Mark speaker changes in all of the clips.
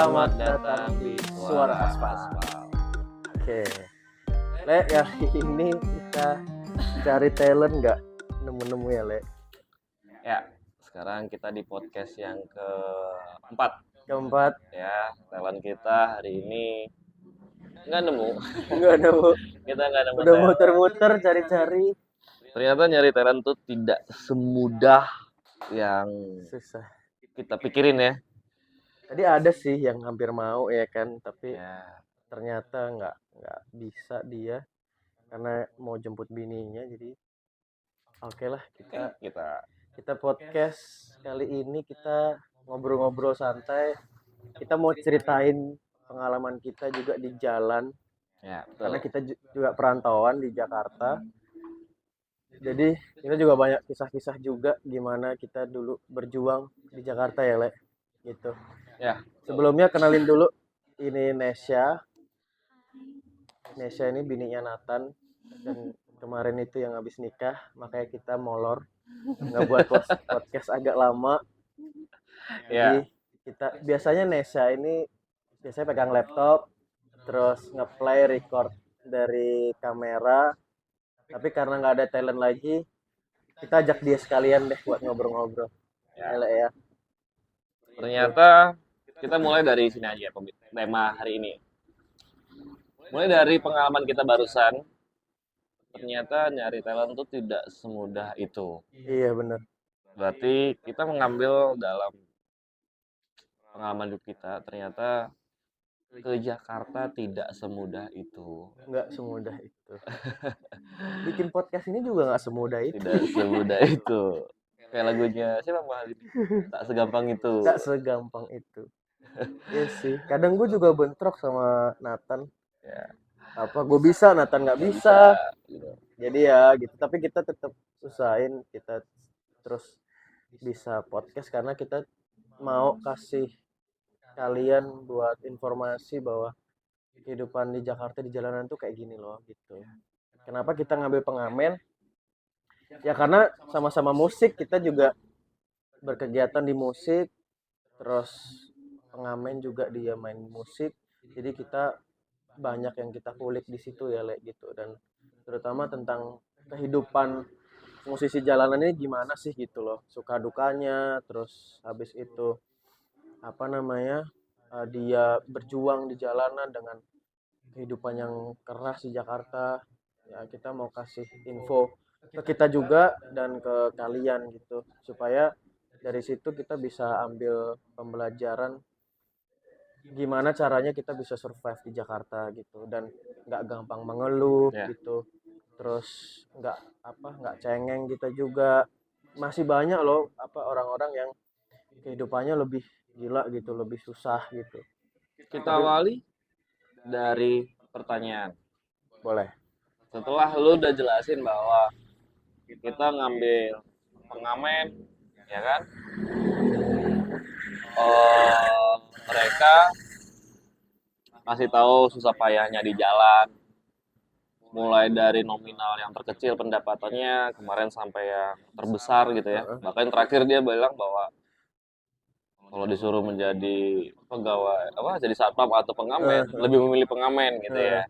Speaker 1: Selamat datang di Suara Aspal.
Speaker 2: Oke, Le, kali ini kita cari talent nggak nemu-nemu ya, Le?
Speaker 1: Ya, sekarang kita di podcast yang keempat. Ya, talent kita hari ini nggak nemu.
Speaker 2: Nggak nemu.
Speaker 1: Kita nggak nemu
Speaker 2: Udah
Speaker 1: talent.
Speaker 2: muter-muter cari-cari.
Speaker 1: Ternyata nyari talent tuh tidak semudah yang
Speaker 2: Susah.
Speaker 1: kita pikirin ya.
Speaker 2: Tadi ada sih yang hampir mau ya kan, tapi
Speaker 1: Ya,
Speaker 2: ternyata nggak bisa dia karena mau jemput bininya. Jadi oke lah kita podcast kali ini kita ngobrol-ngobrol santai. Kita mau ceritain pengalaman kita juga di jalan
Speaker 1: ya
Speaker 2: karena
Speaker 1: betul.
Speaker 2: kita juga perantauan di Jakarta. Jadi kita juga banyak kisah-kisah juga gimana kita dulu berjuang di Jakarta ya, Le. Gitu.
Speaker 1: Ya,
Speaker 2: Sebelumnya kenalin dulu, ini Nesya. Nesya ini bininya Nathan dan kemarin itu yang habis nikah, makanya kita molor nggak buat podcast agak lama. Jadi
Speaker 1: ya,
Speaker 2: kita biasanya Nesya ini biasanya pegang laptop terus ngeplay record dari kamera, tapi karena nggak ada talent lagi kita ajak dia sekalian deh buat ngobrol-ngobrol.
Speaker 1: ya.
Speaker 2: Ya.
Speaker 1: Ternyata kita mulai dari sini aja tema hari ini. Mulai dari pengalaman kita barusan, ternyata nyari talent tuh tidak semudah itu.
Speaker 2: Iya bener.
Speaker 1: Berarti kita mengambil dalam pengalaman hidup kita, ternyata ke Jakarta tidak semudah itu.
Speaker 2: Nggak semudah itu. Bikin podcast ini juga nggak semudah itu.
Speaker 1: Tidak semudah itu. Kayak lagunya siapa Pak? Tak segampang itu.
Speaker 2: Nggak segampang itu. Iya sih. Kadang gue juga bentrok sama Nathan.
Speaker 1: Ya,
Speaker 2: Apa gue bisa, Nathan nggak bisa.
Speaker 1: gitu.
Speaker 2: Jadi ya gitu. Tapi kita tetap usahain kita terus bisa podcast karena kita mau kasih kalian buat informasi bahwa kehidupan di Jakarta di jalanan tuh kayak gini loh gitu. Kenapa kita ngambil pengamen? Ya karena sama-sama musik, kita juga berkegiatan di musik, terus pengamen juga dia main musik. Jadi kita banyak yang kita kulik di situ ya, Le, gitu. Dan terutama tentang kehidupan musisi jalanan ini gimana sih gitu loh. Suka dukanya, terus habis itu apa namanya? Dia berjuang di jalanan dengan kehidupan yang keras di Jakarta. Ya, kita mau kasih info ke kita juga dan ke kalian gitu supaya dari situ kita bisa ambil pembelajaran gimana caranya kita bisa survive di Jakarta gitu dan nggak gampang mengeluh
Speaker 1: Ya.
Speaker 2: gitu, terus nggak cengeng kita juga. Masih banyak loh orang-orang yang kehidupannya lebih gila gitu, lebih susah gitu.
Speaker 1: Kita awali dari pertanyaan.
Speaker 2: Boleh.
Speaker 1: Setelah lu udah jelasin bahwa kita ngambil pengamen, ya kan? Mereka ngasih tahu susah payahnya di jalan, mulai dari nominal yang terkecil pendapatannya kemarin sampai yang terbesar gitu ya. Bahkan terakhir dia bilang bahwa kalau disuruh menjadi pegawai jadi satpam atau pengamen, lebih memilih pengamen gitu ya.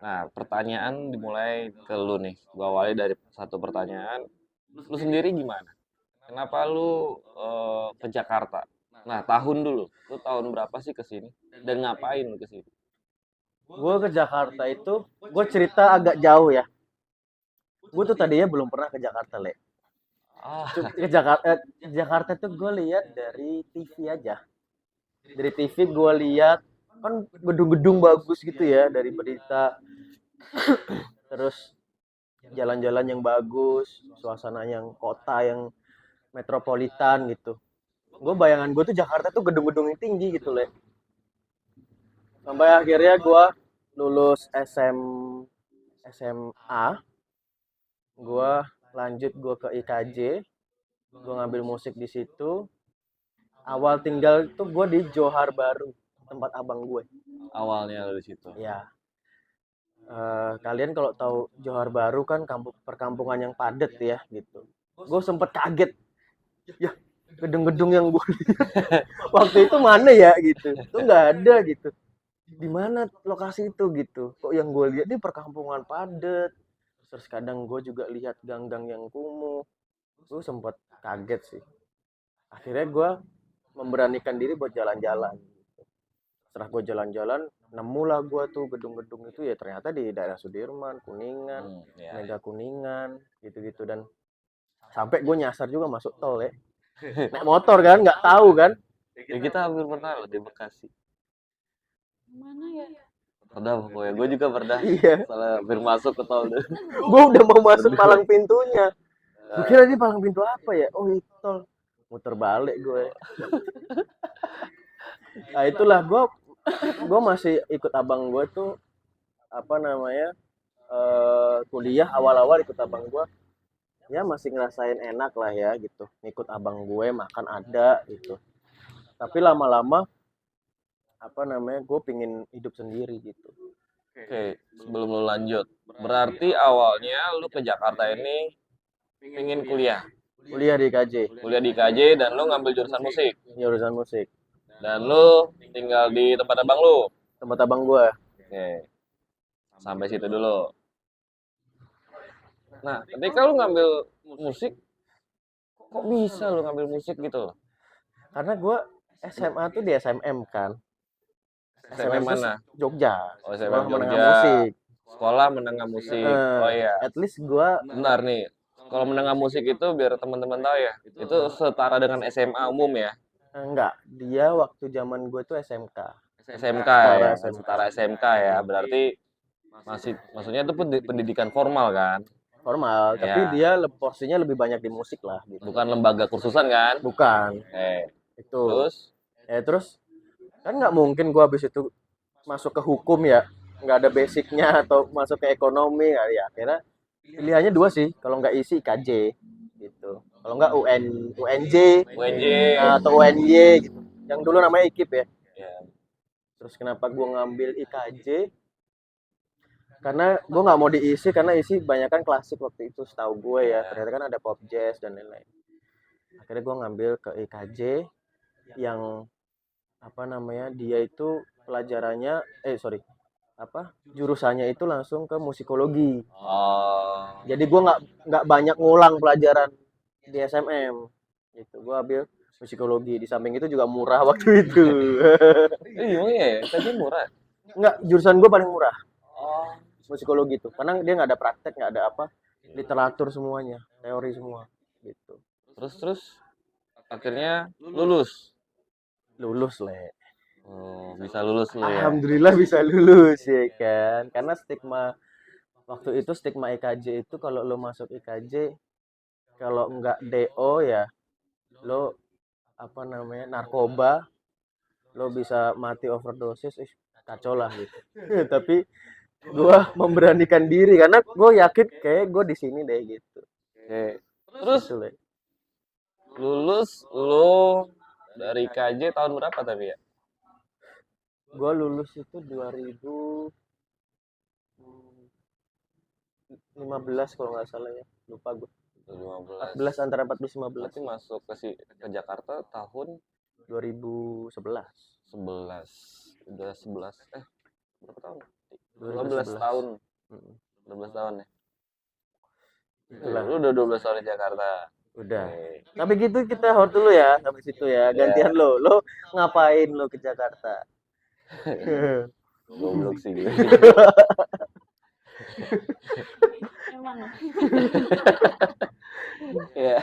Speaker 1: Nah, pertanyaan dimulai ke lu nih. Gua awali dari satu pertanyaan. Lu sendiri gimana? Kenapa lu ke Jakarta? Nah, tahun dulu. Lu tahun berapa sih ke sini? Dan ngapain lu ke sini?
Speaker 2: Gue ke Jakarta itu, gue cerita agak jauh ya. Gue tuh tadinya belum pernah ke Jakarta, Le.
Speaker 1: Ah,
Speaker 2: Jakarta tuh gue lihat dari TV aja. Dari TV gue lihat kan gedung-gedung bagus gitu ya dari berita. Terus jalan-jalan yang bagus, suasana yang kota yang metropolitan gitu. Gue bayangan gue tuh Jakarta tuh gedung-gedung yang tinggi gitu, Le. Sampai akhirnya gue lulus SMA, gue lanjut gue ke IKJ, gue ngambil musik di situ. Awal tinggal tuh gue di Johar Baru, tempat abang gue.
Speaker 1: awalnya lu di situ.
Speaker 2: Ya, kalian kalau tahu Johar Baru kan perkampungan yang padat ya gitu. Gue sempet kaget, ya gedung-gedung yang gue lihat waktu itu mana ya gitu, itu nggak ada gitu. Di mana lokasi itu gitu, kok yang gue lihat di perkampungan padat. Terus kadang gue juga lihat gang-gang yang kumuh, gue sempat kaget sih. Akhirnya gue memberanikan diri buat jalan-jalan. Setelah gue jalan-jalan, nemulah gue tuh gedung-gedung itu ya ternyata di daerah Sudirman, Kuningan,
Speaker 1: Ya,
Speaker 2: Mega Kuningan, gitu-gitu. Dan sampai gue nyasar juga masuk tol ya. Naik motor kan, nggak tahu kan.
Speaker 1: ya kita hampir pernah loh di Bekasi.
Speaker 3: Mana ya?
Speaker 1: Pernah pokoknya, gue juga pernah.
Speaker 2: Iya,
Speaker 1: Salah hampir masuk ke tol deh.
Speaker 2: gue udah mau masuk palang pintunya. Gue kira ini palang pintu apa ya? Oh itu tol. Muter balik gue. Nah itulah gue masih ikut abang gue tuh apa namanya kuliah awal-awal ikut abang gue ya masih ngerasain enak lah ya gitu ngikut abang gue makan ada gitu tapi lama-lama apa namanya gue pingin hidup sendiri gitu.
Speaker 1: Oke, sebelum lu lanjut. Berarti awalnya lu ke Jakarta ini pengen kuliah.
Speaker 2: Kuliah di KJ,
Speaker 1: Kuliah di KJ dan lu ngambil jurusan musik.
Speaker 2: jurusan musik,
Speaker 1: Dan lu tinggal di tempat abang lu.
Speaker 2: tempat abang gue.
Speaker 1: Oke, sampai situ dulu. Nah, ketika lu ngambil musik, kok bisa lu ngambil musik gitu loh?
Speaker 2: Karena gue SMA tuh di SMM kan,
Speaker 1: SMM
Speaker 2: tuh
Speaker 1: mana?
Speaker 2: Jogja,
Speaker 1: Oh,
Speaker 2: sekolah
Speaker 1: SMM
Speaker 2: menengah
Speaker 1: Jogja.
Speaker 2: musik.
Speaker 1: Sekolah menengah musik. Oh iya.
Speaker 2: At least gue
Speaker 1: Bentar nih. Kalau menengah musik itu biar teman-teman tahu ya. Itu setara dengan SMA umum ya.
Speaker 2: enggak, dia waktu zaman gue tuh SMK.
Speaker 1: SMK
Speaker 2: Setara
Speaker 1: ya,
Speaker 2: SMK.
Speaker 1: setara SMK ya. Berarti maksudnya itu pendidikan formal kan?
Speaker 2: Formal,
Speaker 1: Ya.
Speaker 2: tapi dia porsinya lebih banyak di musik lah gitu.
Speaker 1: Bukan lembaga kursusan kan?
Speaker 2: Bukan. Itu.
Speaker 1: Terus
Speaker 2: Terus kan nggak mungkin gua habis itu masuk ke hukum ya, nggak ada basicnya atau masuk ke ekonomi ya akhirnya pilihannya dua sih, kalau nggak isi IKJ gitu, kalau nggak UNJ
Speaker 1: UNJ.
Speaker 2: atau UNY gitu, yang dulu namanya IKIP ya.
Speaker 1: Ya.
Speaker 2: Terus kenapa gua ngambil IKJ? Karena gue nggak mau diisi karena isi banyak kan klasik waktu itu setahu gue ya, ternyata kan ada pop jazz dan lain-lain. Akhirnya gue ngambil ke IKJ yang apa namanya dia itu pelajarannya jurusannya itu langsung ke musikologi.
Speaker 1: Oh.
Speaker 2: Jadi gue nggak banyak ngulang pelajaran di SMM gitu, gue ambil musikologi. Di samping itu juga murah waktu itu.
Speaker 1: Iya ya, tadi murah.
Speaker 2: Nggak, jurusan gue paling murah
Speaker 1: Oh.
Speaker 2: musikologi itu karena dia nggak ada praktek, nggak ada apa, literatur semuanya, teori semua gitu.
Speaker 1: Terus akhirnya lulus.
Speaker 2: Le.
Speaker 1: Oh, bisa lulus lu ya.
Speaker 2: Alhamdulillah bisa lulus ya kan, karena stigma waktu itu, stigma IKJ itu kalau lo masuk IKJ kalau nggak DO ya lo apa namanya narkoba, lo bisa mati overdosis, kacau lah gitu. Tapi gue memberanikan diri karena gue yakin kayak gue di sini deh gitu.
Speaker 1: Oke. Terus
Speaker 2: Gitu, Le.
Speaker 1: lulus lu dari KJ tahun berapa tapi ya?
Speaker 2: Gue lulus itu 2015 kalau nggak salah ya, lupa gue.
Speaker 1: 2015.
Speaker 2: 14, antara 14 15.
Speaker 1: Berarti masuk ke Jakarta tahun
Speaker 2: 2011.
Speaker 1: 11. Udah 11. Berapa tahun?
Speaker 2: 2011.
Speaker 1: 12 tahun.
Speaker 2: Mm.
Speaker 1: 12 tahun ya.
Speaker 2: Itulah.
Speaker 1: Lu udah 12 tahun di Jakarta.
Speaker 2: Udah.
Speaker 1: Oke.
Speaker 2: Tapi gitu kita hold dulu ya sampai situ ya. Gantian lo ngapain lo ke Jakarta?
Speaker 1: Goblok sih gue.
Speaker 3: Emang.
Speaker 1: Ya.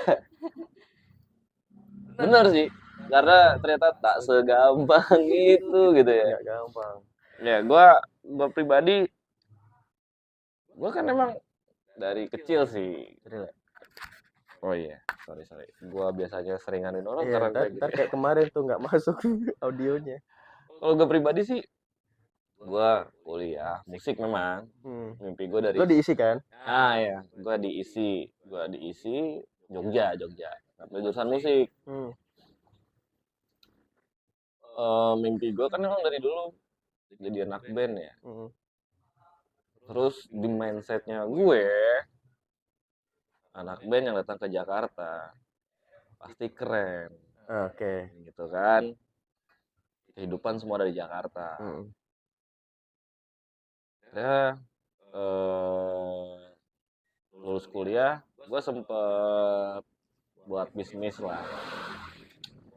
Speaker 1: Bener sih. Karena ternyata tak segampang itu gitu ya.
Speaker 2: Nggak gampang.
Speaker 1: Ya, gua pribadi gua kan emang dari kecil sih. Oh iya, sorry. Gua biasanya sering nganuin orang
Speaker 2: Iya,
Speaker 1: karena kayak gitu.
Speaker 2: ntar kayak kemarin tuh nggak masuk audionya.
Speaker 1: Kalau gua pribadi sih, gua kuliah musik memang. Mimpi gua dari.
Speaker 2: Lo diisi kan?
Speaker 1: Ya, gua diisi Jogja. Ngambil jurusan musik. Mimpi gua kan emang dari dulu jadi anak band ya. Terus di mindsetnya gue anak band yang datang ke Jakarta pasti keren
Speaker 2: Oke.
Speaker 1: gitu kan. Kehidupan semua dari Jakarta.
Speaker 2: Mm.
Speaker 1: Ya, lulus kuliah, gue sempet buat bisnis lah,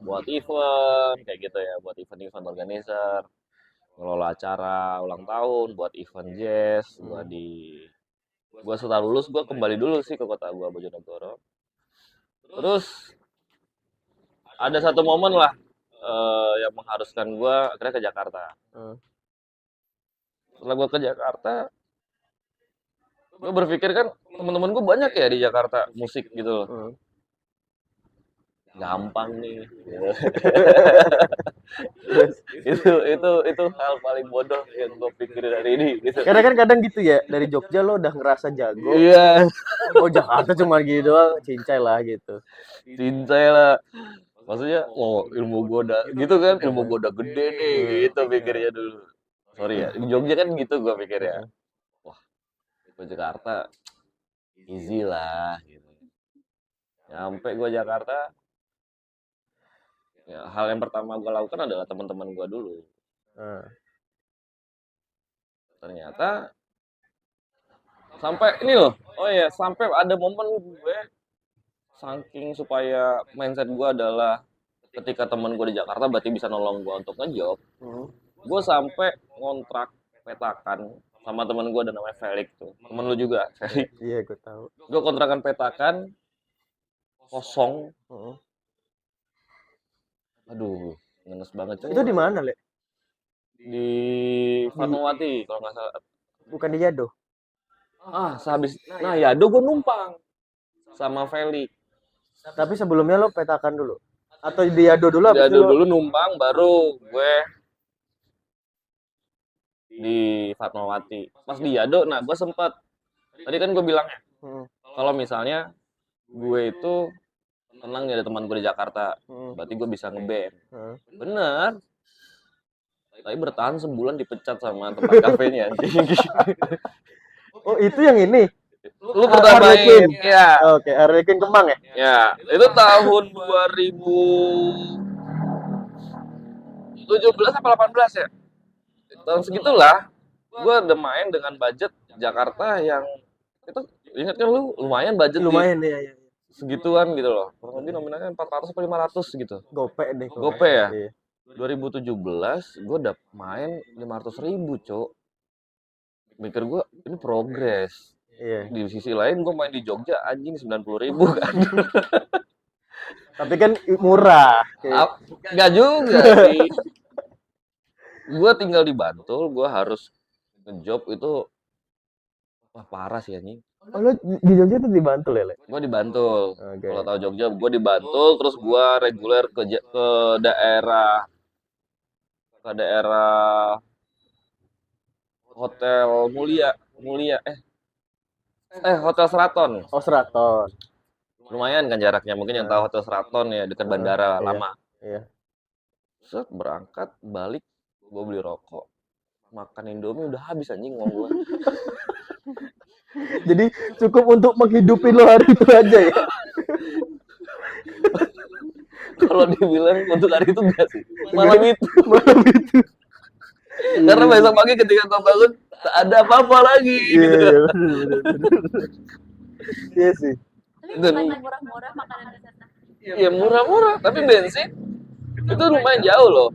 Speaker 1: buat event kayak gitu ya, buat event-event organizer, ngelola acara ulang tahun, buat event jazz. Gue setelah lulus gue kembali dulu sih ke kota gue, Bojonegoro. Terus ada satu momen lah yang mengharuskan gue akhirnya ke Jakarta.
Speaker 2: Hmm.
Speaker 1: Setelah gue ke Jakarta, gue berpikir kan teman-teman gue banyak ya di Jakarta musik gitu loh.
Speaker 2: Hmm.
Speaker 1: Gampang nih.
Speaker 2: Terus,
Speaker 1: itu hal paling bodoh yang gue pikirin hari ini gitu.
Speaker 2: karena kan kadang gitu ya, dari Jogja lo udah ngerasa jago,
Speaker 1: Iya,
Speaker 2: oh Jakarta cuma gitu doang, cincai lah gitu.
Speaker 1: cincai lah. Maksudnya, oh ilmu gue udah gitu kan, ilmu gue udah gede nih, gitu pikirnya dulu. Sorry ya, di Jogja kan gitu gue pikirnya. Wah, ke Jakarta easy lah gitu. Nyampe gue Jakarta, ya, hal yang pertama gue lakukan adalah teman-teman gue dulu.
Speaker 2: Nah,
Speaker 1: Ternyata sampai ini loh, oh ya sampai ada momen gue saking supaya mindset gue adalah ketika teman gue di Jakarta berarti bisa nolong gue untuk ngejob. Gue sampai ngontrak petakan sama teman gue ada namanya Felix tuh, temen lu juga Felix.
Speaker 2: iya gue tahu.
Speaker 1: Gue kontrakan petakan kosong,
Speaker 2: Heeh.
Speaker 1: aduh ngenes banget cuy.
Speaker 2: Itu di mana, Le?
Speaker 1: Di Fatmawati kalau nggak salah.
Speaker 2: Bukan di Yado.
Speaker 1: Sehabis nah Yado gue numpang sama Felix.
Speaker 2: Tapi sebelumnya lo petakan dulu. Atau di Yado dulu habis
Speaker 1: Yado
Speaker 2: itu lo
Speaker 1: dulu numpang baru gue di Fatmawati. Pas di Yado, nah gue sempat tadi kan gue bilangnya
Speaker 2: Heeh.
Speaker 1: kalau misalnya gue itu tenang nih ada teman gue di Jakarta, berarti gue bisa ngeband.
Speaker 2: Heeh.
Speaker 1: Bener. Tapi bertahan sebulan dipecat sama tempat kafenya anjing.
Speaker 2: Oh, itu yang ini.
Speaker 1: Lu pernah
Speaker 2: Harley
Speaker 1: main?
Speaker 2: Quinn.
Speaker 1: Ya.
Speaker 2: Oke, Harley Quinn Kemang ya?
Speaker 1: Ya, itu tahun 2017 apa 18 ya? Tahun segitulah. Gue udah main dengan budget Jakarta yang itu ingat kan lu lumayan budget
Speaker 2: Lumayan ya, ya.
Speaker 1: segituan gitu loh. Kurang lebih nominalnya 400 atau 500 gitu.
Speaker 2: Gope deh.
Speaker 1: Gope ya?
Speaker 2: Iya.
Speaker 1: 2017 gue udah main 500.000 cok. Mikir gue ini progres.
Speaker 2: Iya.
Speaker 1: Di sisi lain gue main di Jogja anjing 90.000 kan.
Speaker 2: Tapi kan murah.
Speaker 1: Gak juga sih. Gue tinggal di Bantul, gue harus ngejob itu wah parah sih anjing.
Speaker 2: Oh, lo di Jogja tuh di Bantul ya, Le?
Speaker 1: Gue di Bantul.
Speaker 2: Oke.
Speaker 1: Kalau tahu Jogja, gue di Bantul, terus gue reguler ke daerah Hotel Mulia Hotel Seraton.
Speaker 2: Oh, Seraton.
Speaker 1: Lumayan kan jaraknya, mungkin yang tahu Hotel Seraton ya dekat bandara
Speaker 2: iya.
Speaker 1: lama.
Speaker 2: Iya.
Speaker 1: Set berangkat balik, gue beli rokok, makan Indomie udah habis anjing uang gue.
Speaker 2: Jadi cukup untuk menghidupi lo hari itu aja ya.
Speaker 1: Kalau dibilang untuk hari itu enggak sih, malam itu.
Speaker 2: Iya.
Speaker 1: Karena besok pagi ketika gue bangun tak ada apa-apa lagi.
Speaker 2: Iya,
Speaker 1: gitu.
Speaker 2: iya, bener. Iya sih.
Speaker 3: Tapi
Speaker 1: Dan-
Speaker 3: bukannya murah-murah makanan di sana.
Speaker 1: Ya murah-murah, tapi bensin itu lumayan jauh loh.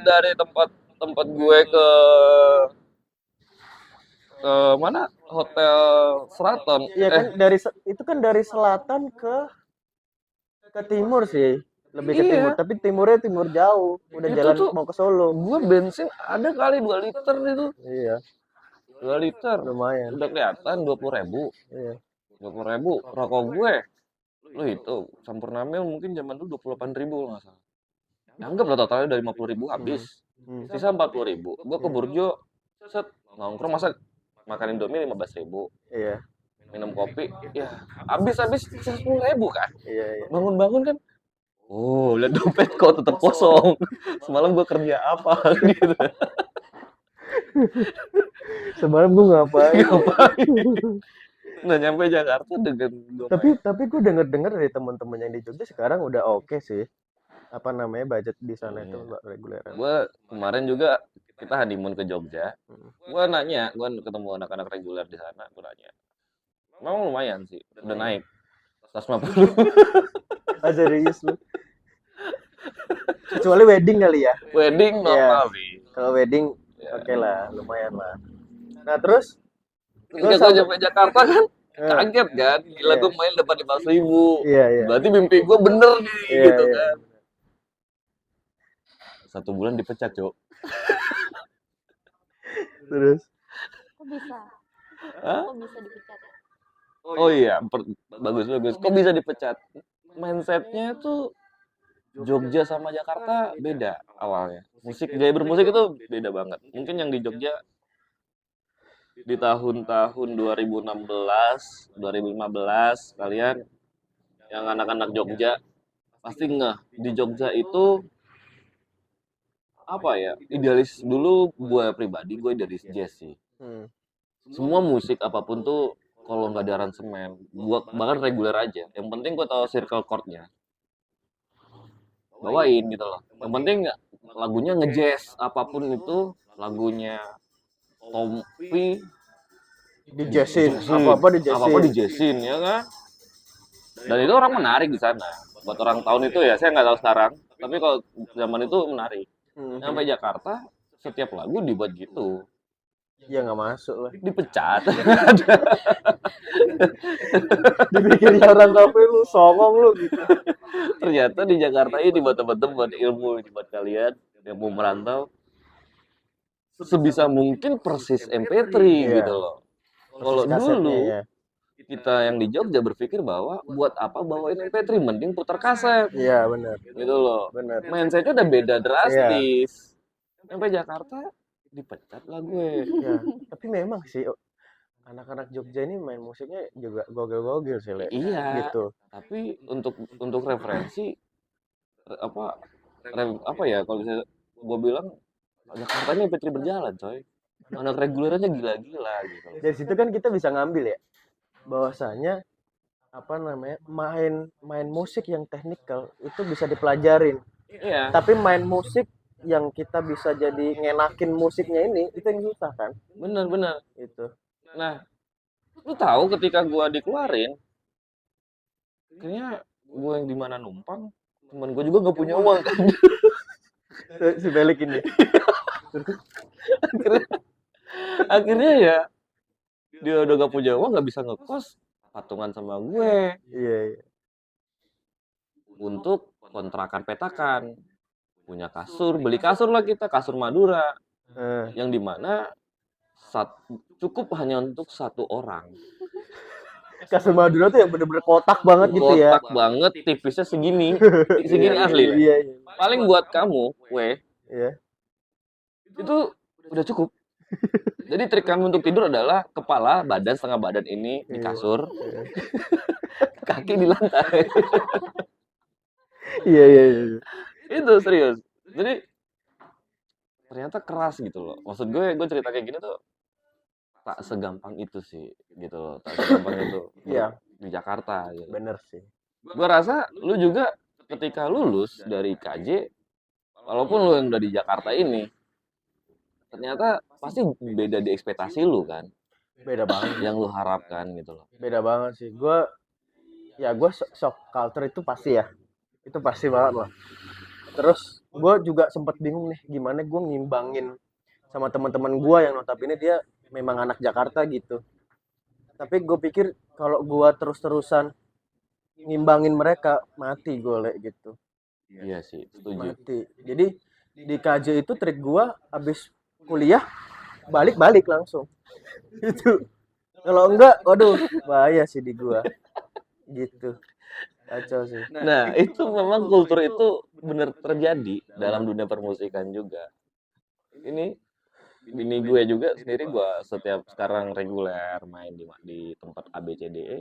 Speaker 1: Dari tempat gue ke mana? Hotel Seraton.
Speaker 2: Iya kan itu kan dari selatan ke timur sih. Lebih ke
Speaker 1: Iya.
Speaker 2: timur, tapi timurnya timur jauh. Udah
Speaker 1: Itu
Speaker 2: jalan
Speaker 1: tuh-
Speaker 2: mau ke Solo.
Speaker 1: Gue bensin ada kali 2 liter itu.
Speaker 2: Iya,
Speaker 1: 2 liter.
Speaker 2: lumayan.
Speaker 1: Udah kelihatan 20.000.
Speaker 2: Iya.
Speaker 1: 20.000 rokok gue. Lu itu Sampurna Mil mungkin zaman dulu 28.000 kalau nggak salah. Anggap lah totalnya dari 50.000 habis. Sisa 40.000. Gue ke Burjo, set nongkrong masa makan Indomie 15.000.
Speaker 2: Iya.
Speaker 1: Minum kopi, ya habis sisa 10.000 kan.
Speaker 2: Iya, iya.
Speaker 1: Bangun-bangun kan, oh lihat dompet kok tetap kosong. Semalam gue kerja apa gitu.
Speaker 2: Semalam gue ngapain?
Speaker 1: Nah nyampe Jakarta dengan gue
Speaker 2: Tapi gue denger dari teman-teman yang di Jogja sekarang udah oke sih. Apa namanya budget di sana itu
Speaker 1: Iya.
Speaker 2: reguleran.
Speaker 1: Gue kemarin juga kita honeymoon ke Jogja.
Speaker 2: Hmm.
Speaker 1: Gue ketemu anak-anak reguler di sana. Gue nanya, memang lumayan sih, udah naik 150.
Speaker 2: Ah, serius lu? Kecuali wedding kali ya.
Speaker 1: Wedding
Speaker 2: Iya.
Speaker 1: normal sih.
Speaker 2: Kalau wedding
Speaker 1: Ya.
Speaker 2: oke lah, lumayan lah. Nah, terus
Speaker 1: Ketika gue nyampe Jakarta kan kaget kan, gila
Speaker 2: Iya.
Speaker 1: gue main dapat 5.000.
Speaker 2: Iya, iya.
Speaker 1: Berarti mimpi gue bener nih
Speaker 2: Iya,
Speaker 1: gitu
Speaker 2: iya.
Speaker 1: kan. 1 bulan dipecat, Cok.
Speaker 2: Terus
Speaker 3: Kok bisa?
Speaker 1: Hah?
Speaker 3: Kok bisa dipecat ya?
Speaker 1: Oh iya, bagus. Kok bisa dipecat? Mindsetnya tuh Jogja sama Jakarta beda awalnya. Gaya bermusik itu beda banget. Mungkin yang di Jogja di tahun-tahun 2016, 2015 kalian yang anak-anak Jogja pasti ngeh di Jogja itu apa ya? Idealis dulu gue pribadi, gue idealis jazz sih. Semua musik apapun tuh kalau nggak ada aransemen, gua bahkan reguler aja. Yang penting gue tahu circle chord-nya, bawain gitu loh. Yang penting lagunya ngejazz, apapun itu lagunya Tompi
Speaker 2: di jazzin, apa-apa di jazzin.
Speaker 1: jazzin ya kan. Dan itu orang menarik di sana. Buat orang tahun itu ya, saya nggak tahu sekarang. Tapi kalau zaman itu menarik. Sampai Jakarta, setiap lagu dibuat gitu.
Speaker 2: Ya nggak masuk lah.
Speaker 1: Dipecat.
Speaker 2: Dipikirnya orang kafe lu songong lu gitu.
Speaker 1: Ternyata di Jakarta ini buat teman-teman ilmu buat kalian yang mau merantau sebisa mungkin persis MP3
Speaker 2: Iya.
Speaker 1: gitu loh. Kalau dulu kita yang di Jogja berpikir bahwa buat apa bawain MP3, mending putar kaset.
Speaker 2: Iya, benar.
Speaker 1: Gitu loh.
Speaker 2: Benar.
Speaker 1: Mindsetnya udah beda drastis. Sampai Jakarta dipecat lah gue.
Speaker 2: Ya, tapi memang sih anak-anak Jogja ini main musiknya juga gogel-gogel sih, Le.
Speaker 1: Iya.
Speaker 2: Gitu.
Speaker 1: Tapi untuk referensi apa ya kalau bisa gue bilang Jakarta ini MP3 berjalan, coy. Anak regulernya gila-gila gitu.
Speaker 2: Dari situ kan kita bisa ngambil ya bahwasanya apa namanya main musik yang teknikal itu bisa dipelajarin.
Speaker 1: Iya.
Speaker 2: Tapi main musik yang kita bisa jadi ngenakin musiknya ini itu yang susah kan?
Speaker 1: Bener
Speaker 2: Itu.
Speaker 1: Nah, lu tahu ketika gua dikeluarin, kayaknya gua yang di mana numpang, temen gua juga nggak punya uang kan.
Speaker 2: Si balik ini.
Speaker 1: akhirnya ya dia udah gak punya uang, nggak bisa ngekos, patungan sama gue
Speaker 2: Iya.
Speaker 1: untuk kontrakan petakan, punya kasur, beli kasur lah kita, kasur Madura, yang dimana cukup hanya untuk 1 orang.
Speaker 2: Kasur Madura tuh yang bener-bener kotak banget gitu ya.
Speaker 1: Kotak banget, tipisnya segini asli.
Speaker 2: Iya.
Speaker 1: Paling buat kamu,
Speaker 2: Iya.
Speaker 1: itu udah cukup. Jadi trik kami untuk tidur adalah kepala, badan, setengah badan ini di kasur, kaki di lantai.
Speaker 2: Iya.
Speaker 1: Itu serius. Jadi ternyata keras gitu loh. Maksud gue cerita kayak gini tuh tak segampang itu sih gitu loh. Tak segampang itu.
Speaker 2: Iya.
Speaker 1: Di Jakarta gitu.
Speaker 2: Bener sih.
Speaker 1: Gue rasa lu juga ketika lulus dari KJ, walaupun lu yang udah di Jakarta ini, ternyata pasti beda di ekspektasi lu kan.
Speaker 2: Beda banget.
Speaker 1: Yang lu harapkan gitu loh.
Speaker 2: Beda banget sih. Gue shock culture itu pasti ya. Itu pasti banget loh. Terus gue juga sempat bingung nih gimana gue ngimbangin sama teman-teman gue yang notabene dia memang anak Jakarta gitu. Tapi gue pikir kalau gue terus-terusan ngimbangin mereka mati gue gitu.
Speaker 1: Iya sih, setuju.
Speaker 2: Mati. Jadi di KJ itu trik gue abis kuliah balik langsung. Itu. Kalau enggak, waduh bahaya sih di gue. Gitu. Kacau sih.
Speaker 1: Nah, itu memang kultur itu benar terjadi dalam dunia permusikan juga. Ini gue juga sendiri, gue setiap sekarang reguler main di tempat ABCDE,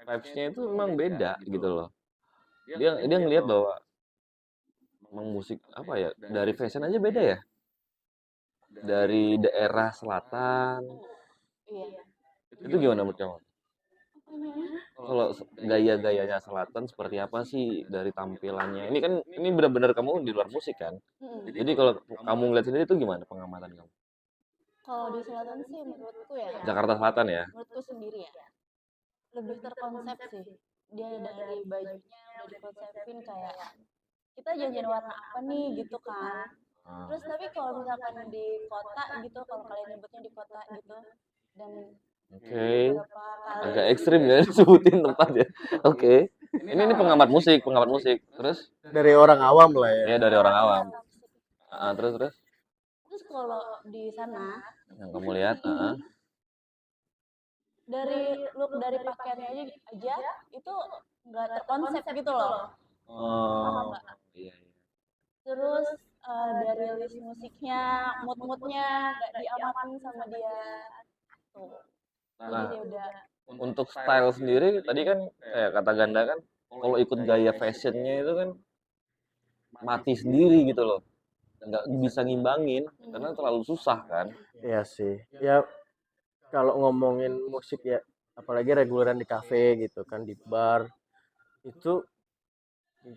Speaker 1: vibes-nya itu memang beda gitu loh. Dia ngelihat bahwa memang musik apa ya, dari fashion aja beda ya. Dari daerah selatan.
Speaker 3: Iya.
Speaker 1: Itu gimana menurut kamu? Kalau gaya-gayanya selatan seperti apa sih dari tampilannya? Ini kan ini benar-benar kamu di luar musik kan? Jadi kalau kamu ngeliat sendiri itu gimana pengamatan kamu?
Speaker 3: Kalau di selatan sih menurutku ya,
Speaker 1: Jakarta Selatan ya?
Speaker 3: menurutku sendiri ya, lebih terkonsep sih. Dia dari bajunya udah dikonsepin kayak kita janjian warna apa nih gitu kan.
Speaker 1: Ah,
Speaker 3: Terus tapi kalau misalkan di kota gitu, kalau kalian nyebutnya di kota gitu, dan
Speaker 1: Oke,
Speaker 3: beberapa kali
Speaker 1: agak ekstrim ya disebutin tempat ya. Oke, ini pengamat musik, pengamat musik. Terus
Speaker 2: Dari orang awam lah ya.
Speaker 1: ya dari orang awam.
Speaker 3: pengamat musik.
Speaker 1: Terus
Speaker 3: Terus kalau di sana
Speaker 1: yang kamu lihat,
Speaker 3: dari look dari pakaiannya aja itu nggak terkonsep gitu loh, paham
Speaker 1: Oh,
Speaker 3: nggak?
Speaker 1: iya iya.
Speaker 3: Terus dari list musiknya, mood-moodnya nggak diamatin sama dia tuh. Jadi
Speaker 1: Nah,
Speaker 3: dia udah
Speaker 1: untuk style sendiri tadi kan kayak kata Ganda kan kalau ikut gaya fashionnya itu kan mati sendiri gitu loh. Nggak bisa ngimbangin karena terlalu susah kan.
Speaker 2: Iya sih. Ya kalau ngomongin musik ya, apalagi reguleran di kafe gitu kan, di bar, itu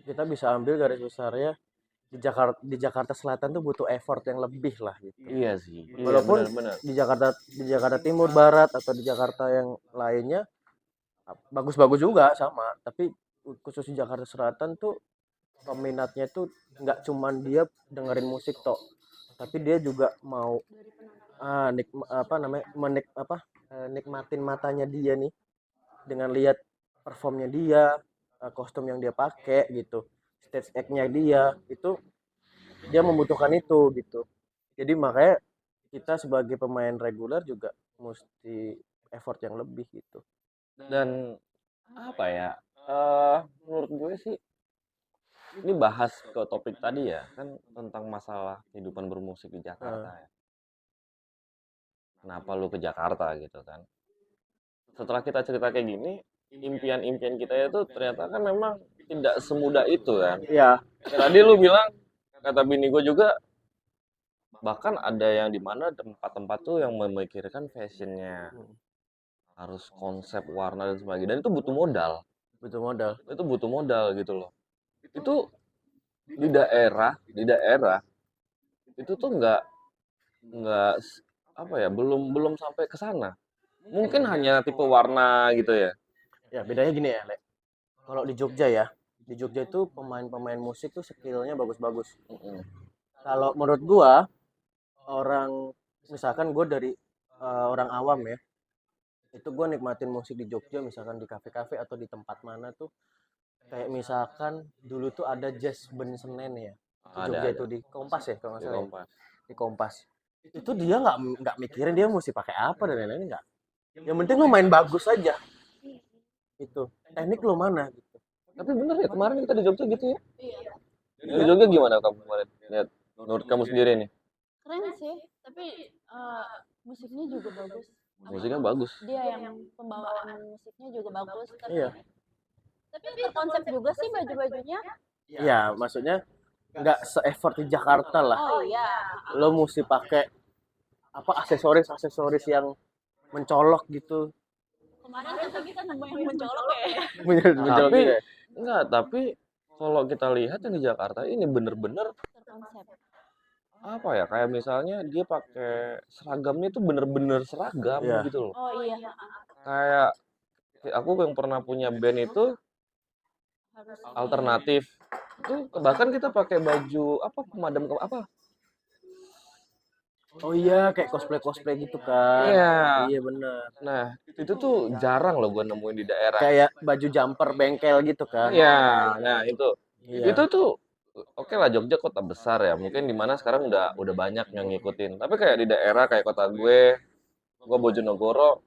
Speaker 2: kita bisa ambil garis besarnya di Jakarta Selatan tuh butuh effort yang lebih lah gitu.
Speaker 1: Iya sih. Iya
Speaker 2: Walaupun
Speaker 1: benar-benar.
Speaker 2: di Jakarta Timur, Barat atau di Jakarta yang lainnya bagus-bagus juga sama, tapi khusus di Jakarta Selatan tuh peminatnya tuh nggak cuman dia dengerin musik toh, tapi dia juga mau apa namanya nikmatin matanya dia nih dengan lihat performnya dia, kostum yang dia pakai gitu, stage act-nya dia itu dia membutuhkan itu gitu. Jadi makanya kita sebagai pemain reguler juga mesti effort yang lebih gitu.
Speaker 1: Dan apa ya? Menurut gue sih ini bahas ke topik tadi ya kan tentang masalah kehidupan bermusik di Jakarta
Speaker 2: Nah,
Speaker 1: ya. Kenapa lu ke Jakarta gitu kan? Setelah kita cerita kayak gini, impian-impian kita itu ternyata kan memang tidak semudah itu kan.
Speaker 2: ya,
Speaker 1: Ya, tadi lu bilang kata bini gue juga bahkan ada yang di mana tempat-tempat tuh yang memikirkan fashionnya harus konsep warna dan sebagainya dan itu butuh modal
Speaker 2: butuh modal.
Speaker 1: itu butuh modal gitu loh itu di daerah itu tuh nggak apa ya belum belum sampai ke sana mungkin hanya tipe warna gitu ya.
Speaker 2: Ya bedanya gini ya, Le. Kalau di Jogja ya, di Jogja itu pemain-pemain musik tuh skillnya bagus-bagus.
Speaker 1: Mm-mm.
Speaker 2: Kalau menurut gua, orang misalkan gue dari orang awam ya, itu gue nikmatin musik di Jogja misalkan di kafe-kafe atau di tempat mana tuh, kayak misalkan dulu tuh ada jazz band Senen ya di Jogja,
Speaker 1: Ada
Speaker 2: itu di Kompas ya kalau nggak
Speaker 1: di
Speaker 2: salah ya,
Speaker 1: Kompas.
Speaker 2: di Kompas. Itu dia nggak mikirin dia mesti pakai apa dan lain-lain, nggak, yang penting lu main bagus aja, itu teknik lu mana gitu.
Speaker 1: Tapi bener ya kemarin kita di Jogja gitu ya.
Speaker 3: iya
Speaker 1: Di Jogja gimana kamu kemarin lihat menurut kamu sendiri nih
Speaker 3: keren sih, tapi musiknya juga bagus.
Speaker 1: musiknya bagus.
Speaker 3: Dia yang pembawaan musiknya juga bagus,
Speaker 2: Iya,
Speaker 3: tapi terkonsep juga sih baju-bajunya.
Speaker 2: iya maksudnya nggak se-effort di Jakarta lah.
Speaker 3: Oh iya,
Speaker 2: Lo mesti pakai apa, aksesoris yang mencolok gitu.
Speaker 3: kemarin kata kita nemu yang mencolok ya.
Speaker 2: Mencolok
Speaker 1: Tapi
Speaker 2: juga ya?
Speaker 1: enggak, tapi kalau kita lihat yang di Jakarta ini bener-bener
Speaker 3: Terkonsep.
Speaker 1: apa ya kayak misalnya dia pakai seragamnya itu bener-bener seragam
Speaker 2: Iya.
Speaker 1: gitu loh.
Speaker 3: Oh iya,
Speaker 1: Kayak aku yang pernah punya band itu
Speaker 3: harus
Speaker 1: alternatif. Itu bahkan kita pakai baju apa pemadam apa?
Speaker 2: Oh iya, kayak cosplay gitu kan.
Speaker 1: Iya.
Speaker 2: Iya bener.
Speaker 1: Nah, itu tuh jarang loh gue nemuin di daerah.
Speaker 2: Kayak baju jumper bengkel gitu kan.
Speaker 1: Iya, nah itu.
Speaker 2: Iya.
Speaker 1: Itu tuh oke lah Jogja kota besar ya. Mungkin di mana sekarang udah banyak yang ngikutin. Tapi kayak di daerah kayak kota gue Bojonegoro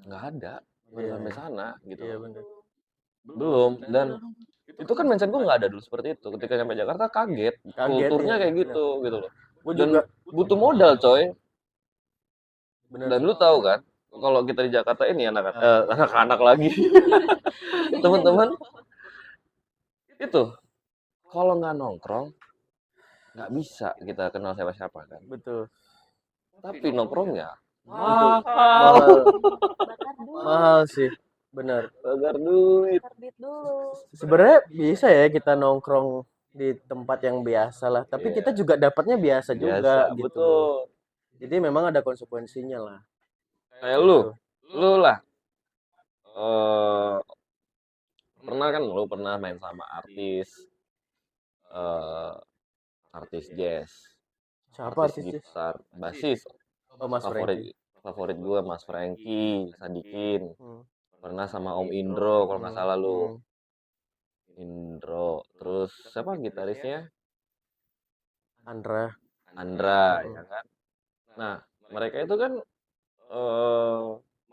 Speaker 1: nggak ada. Belum
Speaker 2: Iya.
Speaker 1: sampai sana gitu.
Speaker 2: Iya bener.
Speaker 1: Belum. Dan itu kan mindset gue nggak ada dulu seperti itu. Ketika nyampe Jakarta kaget. Kulturnya
Speaker 2: iya.
Speaker 1: kayak gitu loh.
Speaker 2: Gue
Speaker 1: Dan
Speaker 2: juga
Speaker 1: butuh modal coy.
Speaker 2: bener.
Speaker 1: Dan lu tahu kan, kalau kita di Jakarta ini anak-anak lagi, teman-teman itu kalau nggak nongkrong nggak bisa kita kenal siapa-siapa kan.
Speaker 2: Betul.
Speaker 1: Tapi nongkrongnya
Speaker 2: Mahal.
Speaker 1: mahal.
Speaker 3: bakar duit.
Speaker 2: Mahal sih, bener.
Speaker 1: Bakar duit.
Speaker 3: Bakar duit dulu.
Speaker 2: Sebenarnya bisa ya kita nongkrong di tempat yang biasa lah, tapi kita
Speaker 1: Iya,
Speaker 2: juga dapatnya biasa
Speaker 1: biasa,
Speaker 2: juga gitu.
Speaker 1: betul.
Speaker 2: Jadi memang ada konsekuensinya lah
Speaker 1: Kayak
Speaker 2: gitu.
Speaker 1: lu lah, eh pernah kan lu pernah main sama eh artis jazz,
Speaker 2: Siapa
Speaker 1: artis
Speaker 2: artisnya?
Speaker 1: gitar, basis
Speaker 2: Oh, Mas
Speaker 1: favorit
Speaker 2: Franky.
Speaker 1: favorit gue Mas Franky Sadikin.
Speaker 2: Hmm.
Speaker 1: Pernah sama Om Indro kalau nggak
Speaker 2: Hmm.
Speaker 1: salah lu.
Speaker 2: Hmm.
Speaker 1: Indro. Terus siapa gitarisnya?
Speaker 2: Andra.
Speaker 1: Andra,
Speaker 2: Hmm.
Speaker 1: ya kan? Nah, mereka itu kan eh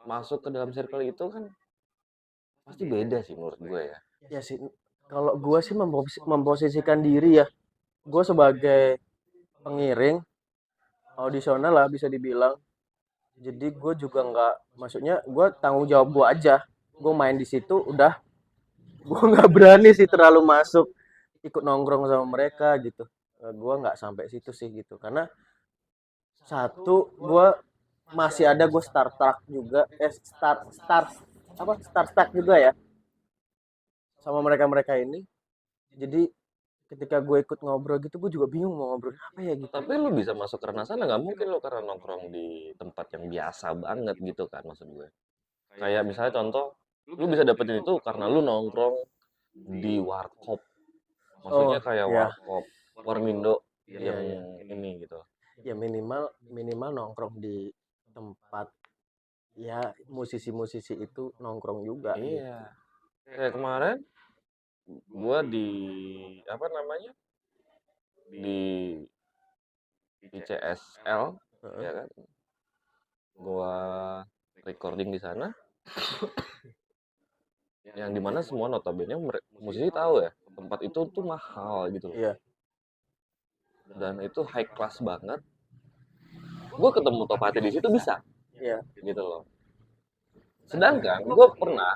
Speaker 1: masuk ke dalam circle itu kan pasti beda sih menurut gue ya.
Speaker 2: Ya sih, kalau gue sih memposisikan diri ya, gue sebagai pengiring audisional lah bisa dibilang. Jadi gue juga nggak, maksudnya gue tanggung jawab gue aja. Gue main di situ udah, gue nggak berani sih terlalu masuk ikut nongkrong sama mereka gitu. Gue nggak sampai situ sih gitu, karena satu gue masih ada gue start track juga, start apa start stack juga ya sama mereka-mereka ini. Jadi ketika gue ikut ngobrol gitu gue juga bingung mau ngobrol apa ya gitu.
Speaker 1: Tapi lu bisa masuk ke ranah sana nggak mungkin lo karena nongkrong di tempat yang biasa banget gitu kan maksud gue. Kayak misalnya contoh, lu bisa dapetin itu karena lu nongkrong di warkop.
Speaker 2: Oh
Speaker 1: Maksudnya kayak
Speaker 2: ya,
Speaker 1: warkop, warmindo
Speaker 2: iya
Speaker 1: yang
Speaker 2: iya,
Speaker 1: ini gitu.
Speaker 2: ya minimal minimal nongkrong di tempat ya musisi-musisi itu nongkrong juga gitu.
Speaker 1: Iya. Kayak kemarin gua di apa namanya? Di ICSL
Speaker 2: Heeh.
Speaker 1: ya kan. Gua recording di sana yang dimana semua notabene musisi tahu ya tempat itu tuh mahal gitu loh.
Speaker 2: Iya
Speaker 1: Dan itu high class banget. Gue ketemu Topati di situ bisa
Speaker 2: iya.
Speaker 1: gitu loh. Sedangkan gue pernah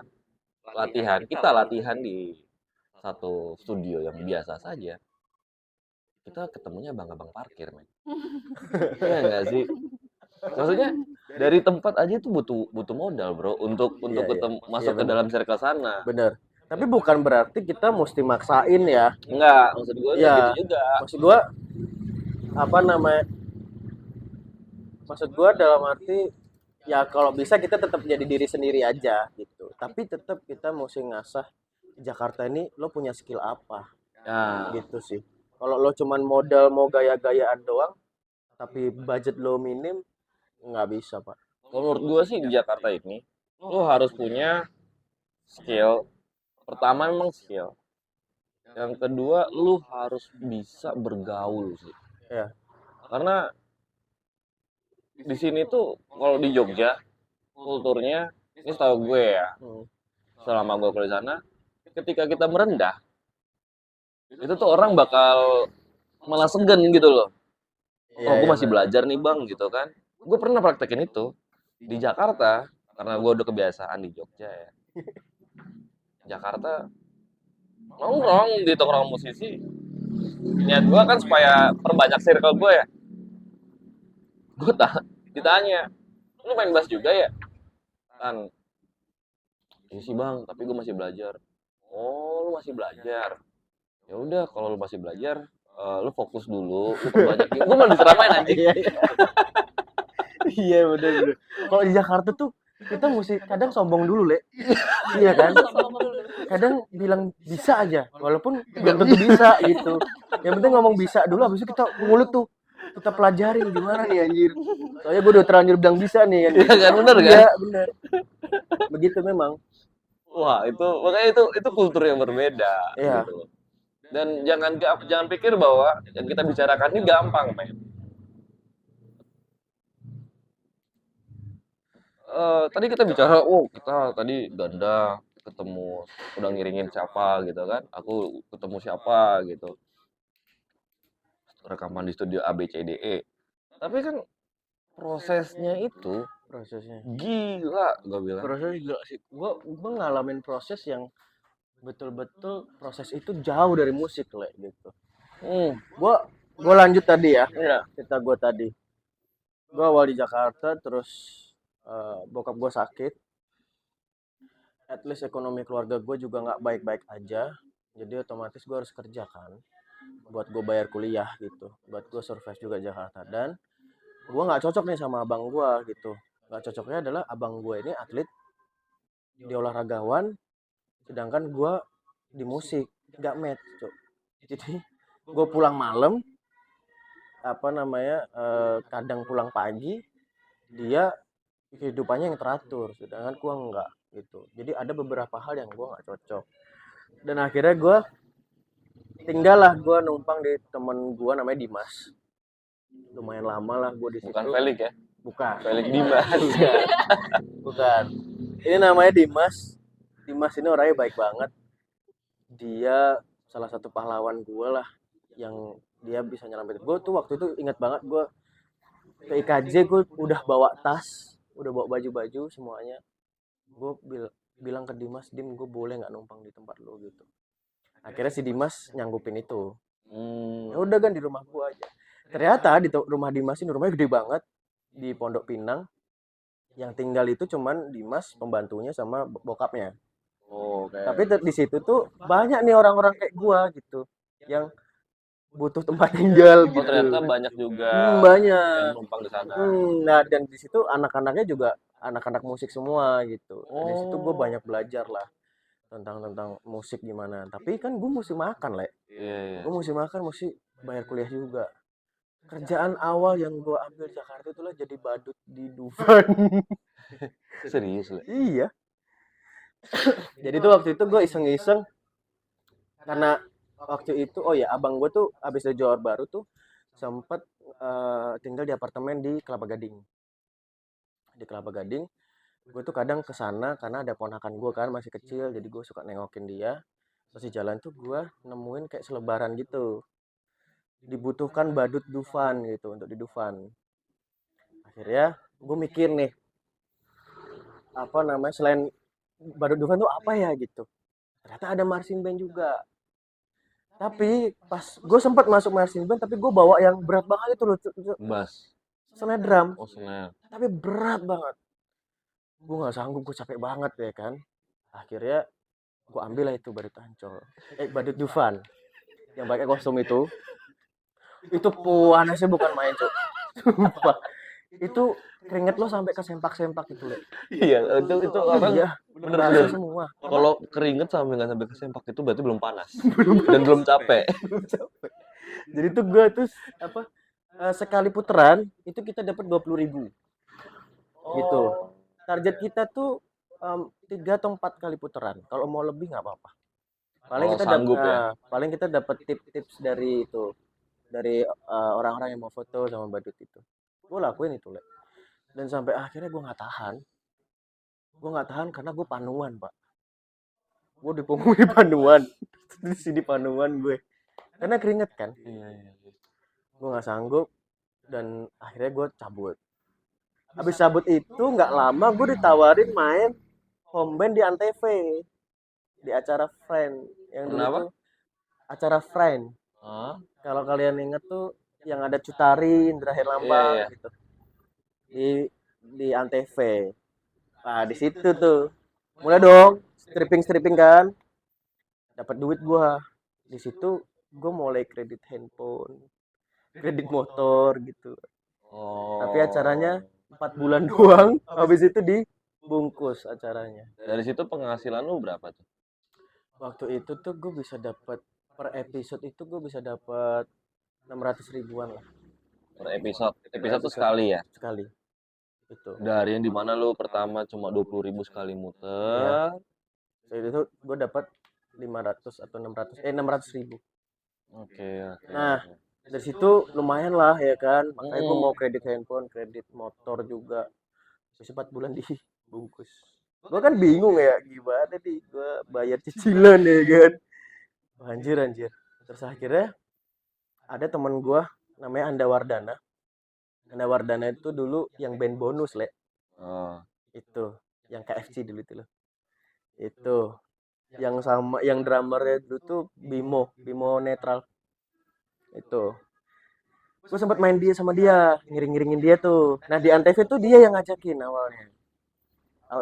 Speaker 1: kita latihan di satu studio yang biasa saja, kita ketemunya abang-abang parkir, men. Iya nggak sih? Maksudnya dari tempat aja itu butuh butuh modal, bro,
Speaker 2: Iya
Speaker 1: untuk
Speaker 2: iya
Speaker 1: ketemu
Speaker 2: iya
Speaker 1: masuk ke
Speaker 2: benar
Speaker 1: dalam circle sana.
Speaker 2: benar. Tapi bukan berarti kita mesti maksain ya.
Speaker 1: Enggak, maksud gue enggak gitu
Speaker 2: Iya,
Speaker 1: juga.
Speaker 2: maksud gua apa namanya? Maksud gua dalam arti ya kalau bisa kita tetap jadi diri sendiri aja gitu. Tapi tetap kita mesti ngasah di Jakarta ini lo punya skill apa
Speaker 1: Nah,
Speaker 2: gitu sih. Kalau lo cuman modal mau gaya-gayaan doang, tapi budget lo minim, nggak bisa pak.
Speaker 1: kalau menurut gue sih di Jakarta ini, lo harus punya skill. Pertama memang skill. Yang kedua, lu harus bisa bergaul sih.
Speaker 2: Ya.
Speaker 1: Karena di sini tuh kalau di Jogja kulturnya ini setahu gue ya
Speaker 2: Hmm.
Speaker 1: selama gue kuliah di sana ketika kita merendah itu tuh orang bakal malah segan gitu loh.
Speaker 2: Iya
Speaker 1: Oh gue
Speaker 2: iya
Speaker 1: masih
Speaker 2: benar.
Speaker 1: belajar nih bang gitu kan. Gue pernah praktekin itu di Jakarta karena gue udah kebiasaan di Jogja ya. Jakarta nongkrong di tongkrong musisi. Niat gue kan supaya perbanyak circle gue ya. Gue ditanya, lu main bass juga ya? Kan, iya sih bang, tapi gue masih belajar. Oh, lu masih belajar. Ya udah, kalau lu masih belajar, lu fokus dulu, lu perbanyak. Gue malah diseramain anjing.
Speaker 2: Iya iya. Iya benar benar. Kalau di Jakarta tuh kita mesti kadang sombong dulu le. Iya kan?
Speaker 3: Sombong dulu.
Speaker 2: Kadang bilang bisa aja, walaupun belum tentu bisa gitu. Yang penting ngomong bisa dulu, habis itu kita ngulik tuh kita pelajarin gimana nih anjir. Soalnya gue udah terlanjur bilang bisa nih kan.
Speaker 1: Iya kan, bener kan?
Speaker 2: Iya benar. Begitu memang.
Speaker 1: Wah, itu makanya itu kultur yang berbeda
Speaker 2: Iya.
Speaker 1: gitu loh. Dan jangan pikir bahwa yang kita bicarakan ini gampang, men. Tadi kita bicara, oh kita tadi ganda ketemu udah ngiringin siapa gitu kan, aku ketemu siapa gitu, rekaman di studio A B C D E. Tapi kan prosesnya itu
Speaker 2: Prosesnya.
Speaker 1: gila, gue bilang.
Speaker 2: Proses gila sih. Gue ngalamin proses yang betul-betul proses itu jauh dari musik le gitu.
Speaker 1: Hmm,
Speaker 2: Gue lanjut tadi ya,
Speaker 1: iya.
Speaker 2: cerita gue tadi. Gue awal di Jakarta, terus bokap gue sakit, at least ekonomi keluarga gue juga nggak baik-baik aja, jadi otomatis gue harus kerja kan buat gue bayar kuliah gitu, buat gue survive juga Jakarta. Dan gue nggak cocok nih sama abang gue gitu. Nggak cocoknya adalah abang gue ini atlet, di olahragawan, sedangkan gue di musik, nggak match Cuk. Jadi gue pulang malam, kadang pulang pagi, dia kehidupannya yang teratur, sedangkan gue enggak gitu. Jadi ada beberapa hal yang gue nggak cocok, dan akhirnya gue numpang di temen gue namanya Dimas. Lumayan lama lah gue di situ.
Speaker 1: Bukan Felix ya?
Speaker 2: Bukan.
Speaker 1: Felix Dimas.
Speaker 2: Bukan. Ini namanya Dimas. Dimas ini orangnya baik banget. Dia salah satu pahlawan gue lah, yang dia bisa nyelamatin gue tuh. Waktu itu ingat banget, gue ke IKJ, gue udah bawa tas, udah bawa baju-baju semuanya. Gue bilang ke Dimas, Dim, gue boleh nggak numpang di tempat lo gitu. Akhirnya si Dimas nyanggupin itu. Ya udah kan, di rumah gue aja. Ternyata di rumah Dimas ini, rumahnya gede banget di Pondok Pinang. Yang tinggal itu cuman Dimas, pembantunya, sama bokapnya.
Speaker 1: Okay.
Speaker 2: Tapi di situ tuh banyak nih orang-orang kayak gue gitu, yang butuh tempat tinggal gitu.
Speaker 1: Ternyata banyak juga
Speaker 2: banyak
Speaker 1: yang numpang di sana.
Speaker 2: Nah, dan di situ anak-anaknya juga anak-anak musik semua gitu. Di situ gue banyak belajar lah tentang musik gimana. Tapi kan gue mesti makan, Le. Gue mesti makan, mesti bayar kuliah juga. Kerjaan awal yang gue ambil Jakarta itulah jadi badut di Dufan.
Speaker 1: Serius, Le?
Speaker 2: Iya. Jadi tuh waktu itu gue iseng-iseng, karena waktu itu abang gue tuh abis dari Johor Baru tuh sempet tinggal di apartemen di Kelapa Gading. Di Kelapa Gading, gue tuh kadang kesana karena ada ponakan gue kan, masih kecil, jadi gue suka nengokin dia. Terus di jalan tuh gue nemuin kayak selebaran gitu, dibutuhkan badut Dufan gitu, untuk di Dufan. Akhirnya gue mikir nih, selain badut Dufan tuh apa ya gitu. Ternyata ada marching band juga. Tapi pas gue sempat masuk marching band, tapi gue bawa yang berat banget itu loh.
Speaker 1: Bass.
Speaker 2: Snare drum.
Speaker 1: Oh, snare.
Speaker 2: Tapi berat banget. Gue nggak sanggup, gue capek banget ya kan. Akhirnya gue ambil lah itu badut Ancol. Badut Dufan. Yang pakai kostum itu. Itu panasnya bukan main, Cuk. Sumpah. Itu keringet lo sampai ke sempak-sempak itu, Le.
Speaker 1: Iya, itu orang bener-bener
Speaker 2: semua.
Speaker 1: Kalau keringet sampai nggak sampai ke sempak itu berarti belum panas. Dan belum capek.
Speaker 2: Jadi tuh gue tuh sekali putaran itu kita dapat 20.000 gitu. Target kita tuh 3 atau 4 kali putaran. Kalau mau lebih nggak apa-apa. Paling kita dapat tips dari itu, dari orang-orang yang mau foto sama badut itu. Gue lakuin itu, Le. Dan sampai akhirnya gue nggak tahan karena gue panuan, Pak. Gue dipunggung di panuan. Di sini panuan gue, karena keringet kan. Gue nggak sanggup, dan akhirnya gue cabut. Habis cabut itu nggak lama gue ditawarin main home band di Antv, di acara Friend yang dulu tuh acara Friend. Kalau kalian inget tuh yang ada Cutari, Indra Herlambang gitu, di Antv. Nah, di situ tuh mulai dong stripping kan, dapat duit gua. Di situ gua mulai kredit handphone, kredit motor gitu. Tapi acaranya 4 bulan doang, habis itu dibungkus acaranya.
Speaker 1: Dari situ penghasilan lu berapa tuh?
Speaker 2: Waktu itu tuh gue bisa dapat per episode itu gue bisa dapat 600 ribuan lah.
Speaker 1: Per episode tuh sekali ya?
Speaker 2: Sekali. Itu.
Speaker 1: Dari yang dimana lu pertama cuma 20.000 sekali muter.
Speaker 2: Ya. Itu gue dapat 500 atau 600 ribu.
Speaker 1: Oke.
Speaker 2: Nah, dari situ lumayan lah ya kan. Makanya gue mau kredit handphone, kredit motor juga. Terus 4 bulan dibungkus. Gue kan bingung ya, gimana nih gue bayar cicilan ya kan. Anjir. Terus akhirnya ada temen gue namanya Anda Wardana itu dulu yang band Bonus, Le. Itu yang KFC dulu itu loh. Itu yang sama, yang drummernya dulu tuh Bimo Netral. Itu gue sempat main dia sama dia, ngiring-ngiringin dia tuh. Nah, di Antv tuh dia yang ngajakin awalnya.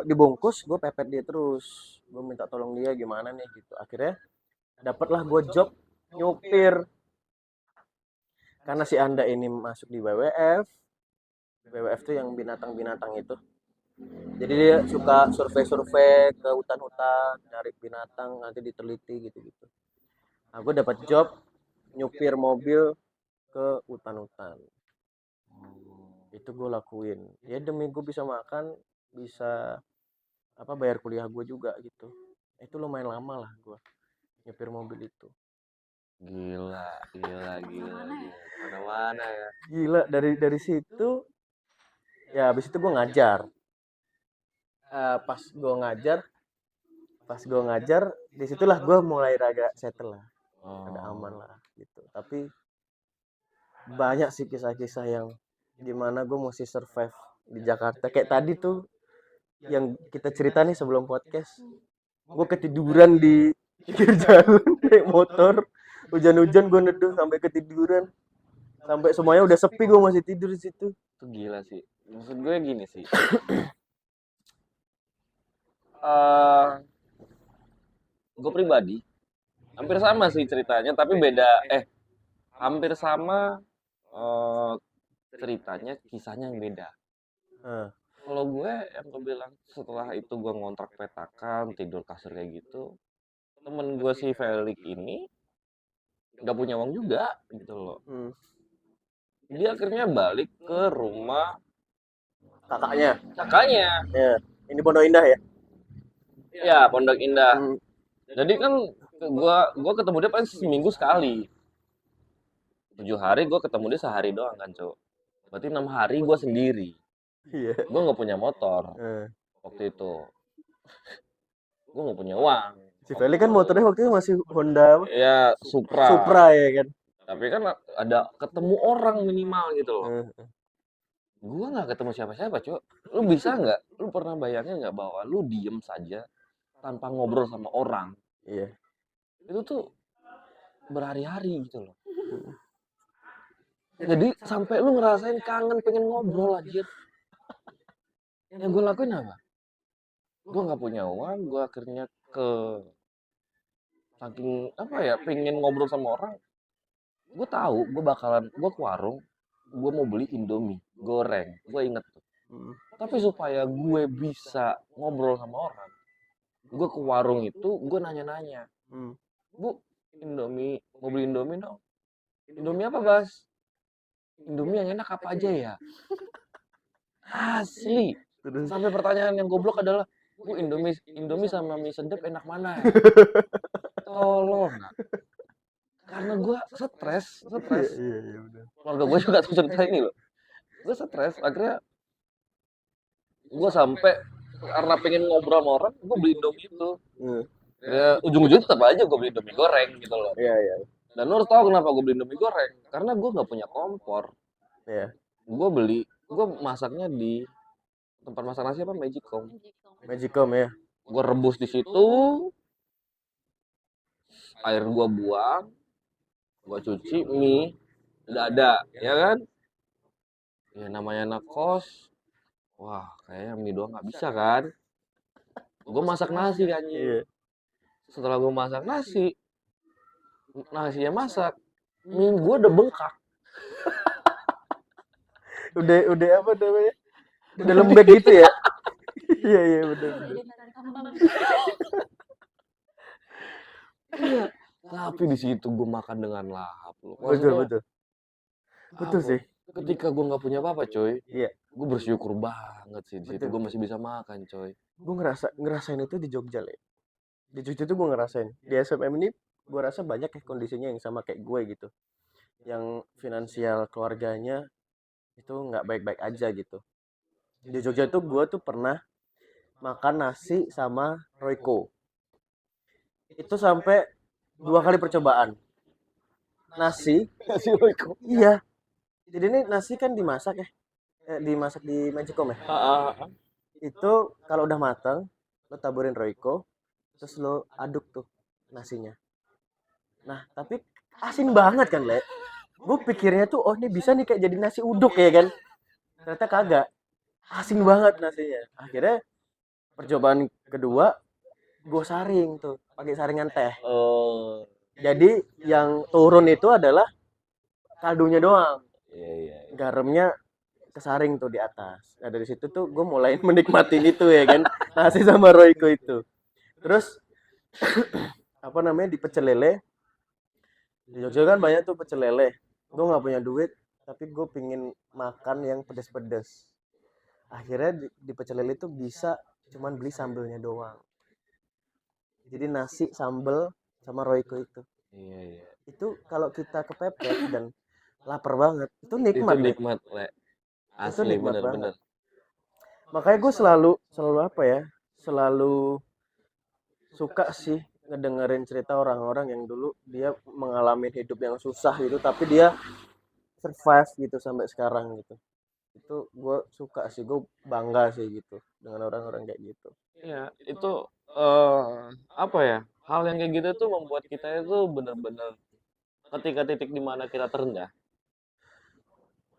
Speaker 2: dibungkus, gue pepet dia terus, gue minta tolong dia gimana nih gitu. Akhirnya dapatlah gue job nyupir karena si Anda ini masuk di WWF. WWF tuh yang binatang-binatang itu. Jadi dia suka survei-survei ke hutan-hutan, nyari binatang, nanti diteliti gitu-gitu. Nah, gue dapat job nyupir mobil ke hutan-hutan. Itu gue lakuin. Ya demi gue bisa makan, bisa apa bayar kuliah gue juga gitu. Itu lumayan lama lah gue nyupir mobil itu.
Speaker 1: Gila, gila, gila, gila. Mana-mana ya.
Speaker 2: Gila, dari situ ya habis itu gue ngajar. Pas gue ngajar disitulah gue mulai agak settle lah, ada aman
Speaker 1: Oh,
Speaker 2: lah gitu. Tapi banyak sih kisah-kisah yang gimana gue mesti survive di Jakarta kayak tadi tuh yang kita cerita nih sebelum podcast. Gue ketiduran di pinggir jalan naik motor, hujan-hujan gue neduh sampai ketiduran, sampai semuanya udah sepi gue masih tidur di situ.
Speaker 1: itu gila sih. Maksud gue gini sih. Gue pribadi hampir sama sih ceritanya, tapi beda. Hampir sama ceritanya, kisahnya yang beda.
Speaker 2: Nah,
Speaker 1: Kalau gue yang gue bilang setelah itu gue ngontrak petakan, tidur kasur kayak gitu. Temen gue si Felix ini nggak punya uang juga gitu loh.
Speaker 2: hmm,
Speaker 1: Dia akhirnya balik ke rumah
Speaker 2: kakaknya
Speaker 1: kakaknya.
Speaker 2: ya, ini Pondok Indah ya.
Speaker 1: Ya, Pondok Indah.
Speaker 2: Hmm,
Speaker 1: Jadi kan gua ketemu dia paling seminggu sekali. 7 hari gua ketemu dia sehari doang kan, Cok. Berarti 6 hari gua sendiri.
Speaker 2: iya.
Speaker 1: Gua nggak punya motor
Speaker 2: Eh,
Speaker 1: waktu itu. Gua nggak punya uang.
Speaker 2: si Feli kan motornya waktu itu masih Honda apa?
Speaker 1: Ya, Supra.
Speaker 2: Supra ya kan.
Speaker 1: Tapi kan ada ketemu orang minimal gitu loh.
Speaker 2: Eh,
Speaker 1: Gua nggak ketemu siapa-siapa, Cok. Lu bisa nggak? Lu pernah bayangin nggak bahwa lu diem saja tanpa ngobrol sama orang?
Speaker 2: iya.
Speaker 1: Itu tuh berhari-hari gitu loh. Jadi sampai lu ngerasain kangen pengen ngobrol aja. Yang gue lakuin apa? Gue nggak punya uang, gue akhirnya ke saking apa ya, pengen ngobrol sama orang. Gue tahu, gue ke warung, gue mau beli Indomie goreng. Gue inget tuh.
Speaker 2: Hmm,
Speaker 1: Tapi supaya gue bisa ngobrol sama orang, gue ke warung itu, gue nanya-nanya,
Speaker 2: hmm.
Speaker 1: Bu, Indomie, mau beli Indomie dong? Indomie apa, Bas? Indomie yang enak apa aja ya? Asli.
Speaker 2: Terus
Speaker 1: Sampai pertanyaan yang goblok adalah, Bu, Indomie sama mie sedap enak mana ya? Tolong. Nah. Karena gue stres.
Speaker 2: iya benar.
Speaker 1: Keluarga gue juga tuh cerita ini loh. Gue stres, akhirnya gue sampai karena pengen ngobrol sama orang, gue beli Indomie itu. Ya, ujung-ujungnya tetap aja gue beli Indomie goreng gitu loh.
Speaker 2: Iya.
Speaker 1: Dan lu harus tahu kenapa gue beli Indomie goreng. Karena gue nggak punya kompor.
Speaker 2: Iya.
Speaker 1: Gue masaknya di tempat masak nasi apa, Magicom.
Speaker 2: Magicom ya.
Speaker 1: Gue rebus di situ, air gue buang, gue cuci mie, udah ada, ya kan? Ya namanya anak kos, wah kayaknya mie doang nggak bisa kan? Gue masak nasi kan.
Speaker 2: Iya.
Speaker 1: Setelah gue masak nasinya masak, mie gue udah bengkak.
Speaker 2: Udah apa namanya? Udah lembek gitu ya. Iya benar.
Speaker 3: Jadi nasi tambang.
Speaker 1: Iya. Tapi di situ gue makan dengan lahap loh.
Speaker 2: Betul. Betul
Speaker 1: apa,
Speaker 2: sih.
Speaker 1: Ketika gue nggak punya apa-apa, coy,
Speaker 2: Iya.
Speaker 1: gue bersyukur banget sih di situ.
Speaker 2: Betul.
Speaker 1: Gue masih bisa makan, coy.
Speaker 2: Gue ngerasain itu di Jogja, Le. Di Jogja tuh gue ngerasain. Di SMM ini gue rasa banyak ya kondisinya yang sama kayak gue gitu. Yang finansial keluarganya itu nggak baik-baik aja gitu. Di Jogja tuh gue tuh pernah makan nasi sama Royco. Itu sampai 2 kali percobaan. Nasi,
Speaker 1: Royco.
Speaker 2: iya. Jadi ini nasi kan dimasak ya. Dimasak di Magicom ya. Itu kalau udah matang, lo taburin Royco, terus lo aduk tuh nasinya. Nah, tapi asin banget kan, Le. Gue pikirnya tuh, oh ini bisa nih kayak jadi nasi uduk ya kan. Ternyata kagak. Asin banget nasinya. Akhirnya percobaan kedua gue saring tuh pakai saringan teh.
Speaker 1: Oh,
Speaker 2: Jadi yang turun itu adalah kaldunya doang,
Speaker 1: iya iya.
Speaker 2: garamnya kesaring tuh di atas. Nah dari situ tuh gue mulai menikmati itu ya kan, nasi sama Royco itu. Terus apa namanya di pecel lele, di Jogja kan banyak tuh pecel lele. Gue nggak punya duit, tapi gue pingin makan yang pedes-pedes. Akhirnya di pecel lele tuh bisa cuman beli sambelnya doang. Jadi nasi sambel sama Royco itu.
Speaker 1: Iya iya.
Speaker 2: Itu kalau kita kepepet dan lapar banget, itu
Speaker 1: Itu
Speaker 2: nikmat, Le.
Speaker 1: nikmat, Le.
Speaker 2: Itu
Speaker 1: Asli
Speaker 2: nikmat
Speaker 1: bener-bener.
Speaker 2: banget. Makanya gue selalu apa ya? Selalu suka sih ngedengerin cerita orang-orang yang dulu dia mengalami hidup yang susah gitu, tapi dia survive gitu sampai sekarang gitu. Itu gue suka sih, gue bangga sih gitu dengan orang-orang kayak gitu.
Speaker 1: Iya, itu eh apa ya? Hal yang kayak gitu tuh membuat kita itu bener-bener ketika titik di mana kita terendah,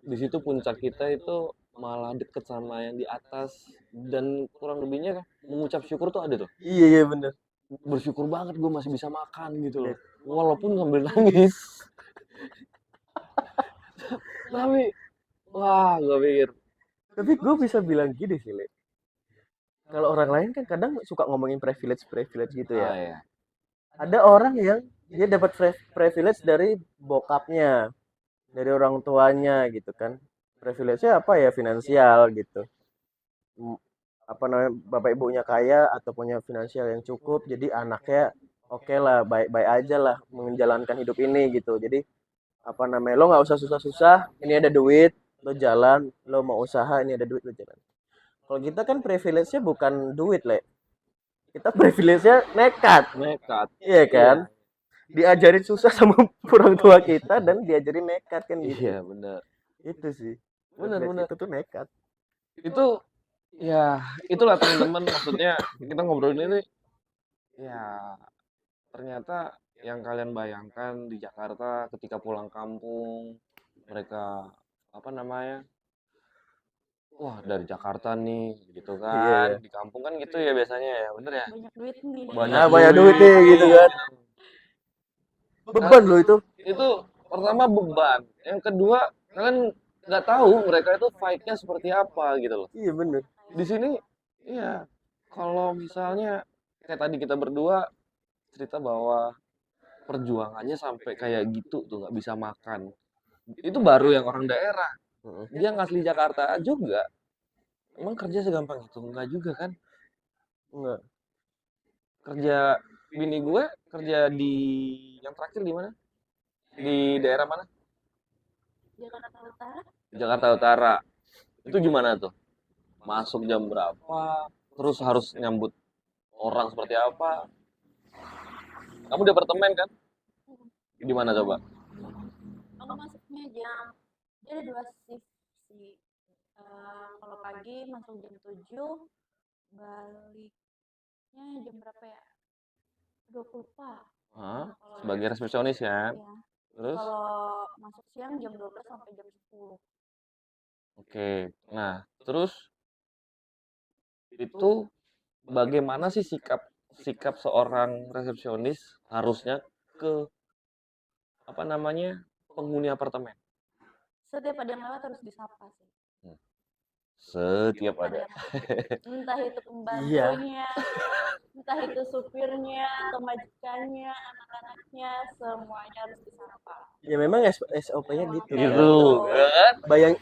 Speaker 1: di situ puncak kita itu malah deket sama yang di atas dan kurang lebihnya mengucap syukur tuh ada tuh.
Speaker 2: Iya iya bener.
Speaker 1: Bersyukur banget gue masih bisa makan gitu loh. Walaupun sambil nangis. Tapi wah, gue pikir
Speaker 2: Tapi gue bisa bilang gini sih, Le. Kalau orang lain kan kadang suka ngomongin privilege gitu ya.
Speaker 1: ya.
Speaker 2: Ada orang yang dia dapat privilege dari bokapnya, dari orang tuanya gitu kan. Privilege-nya apa ya, finansial gitu. M- Apa namanya, bapak ibunya kaya atau punya finansial yang cukup, jadi anaknya oke lah, baik-baik aja lah menjalankan hidup ini gitu. Jadi apa namanya, lo nggak usah susah-susah, ini ada duit, lo jalan, lo mau usaha, ini ada duit, lo jalan. Kalau kita kan privilege-nya bukan duit, Le. Kita privilege-nya nekat,
Speaker 1: Nekat.
Speaker 2: iya kan?
Speaker 1: Iya.
Speaker 2: Diajarin susah sama orang tua kita dan diajarin nekat kan gitu.
Speaker 1: Iya, bener.
Speaker 2: Itu sih.
Speaker 1: Bener,
Speaker 2: Privilege
Speaker 1: bener.
Speaker 2: itu tuh nekat.
Speaker 1: Itu ya itulah teman-teman, maksudnya kita ngobrolin ini ya ternyata yang kalian bayangkan di Jakarta ketika pulang kampung mereka apa namanya, wah dari Jakarta nih gitu
Speaker 2: Iya
Speaker 1: kan,
Speaker 2: ya.
Speaker 1: di kampung kan gitu ya biasanya ya, bener ya,
Speaker 3: Banyak duit nih.
Speaker 1: banyak
Speaker 2: Nah, banyak duit
Speaker 1: duit
Speaker 2: nih gitu kan. Beban lo itu.
Speaker 1: itu pertama beban, yang kedua kalian nggak tahu mereka itu fight-nya seperti apa gitu loh.
Speaker 2: Iya bener.
Speaker 1: Di sini iya, kalau misalnya kayak tadi kita berdua cerita bahwa perjuangannya sampai kayak gitu tuh nggak bisa makan, itu baru yang orang daerah. Dia yang asli Jakarta juga emang kerja segampang itu enggak juga kan.
Speaker 2: Enggak.
Speaker 1: Kerja bini gue kerja di yang terakhir di mana, di daerah mana,
Speaker 3: Jakarta Utara.
Speaker 1: di Jakarta Utara. Itu gimana tuh, masuk jam berapa, terus harus nyambut orang seperti apa? Kamu di apartemen kan, di mana coba?
Speaker 3: Aku masuknya dia ada 2 shift sih. Kalau pagi masuk jam 7, baliknya jam berapa ya? 20 Pak.
Speaker 1: Hah?
Speaker 3: Kalau
Speaker 1: Sebagai resepsionis kan,
Speaker 3: ya.
Speaker 1: terus
Speaker 3: Kalau masuk siang jam 12 sampai jam 10.
Speaker 1: oke, nah terus itu bagaimana sih sikap sikap seorang resepsionis harusnya ke apa namanya, penghuni apartemen?
Speaker 3: Setiap ada yang lewat harus disapa sih.
Speaker 1: Setiap ada.
Speaker 3: Entah itu
Speaker 2: Iya.
Speaker 3: pembantunya, entah itu supirnya, atau majikannya, anak-anaknya, semuanya harus disapa.
Speaker 2: Ya memang SOP-nya gitu kan.
Speaker 1: Gitu kan?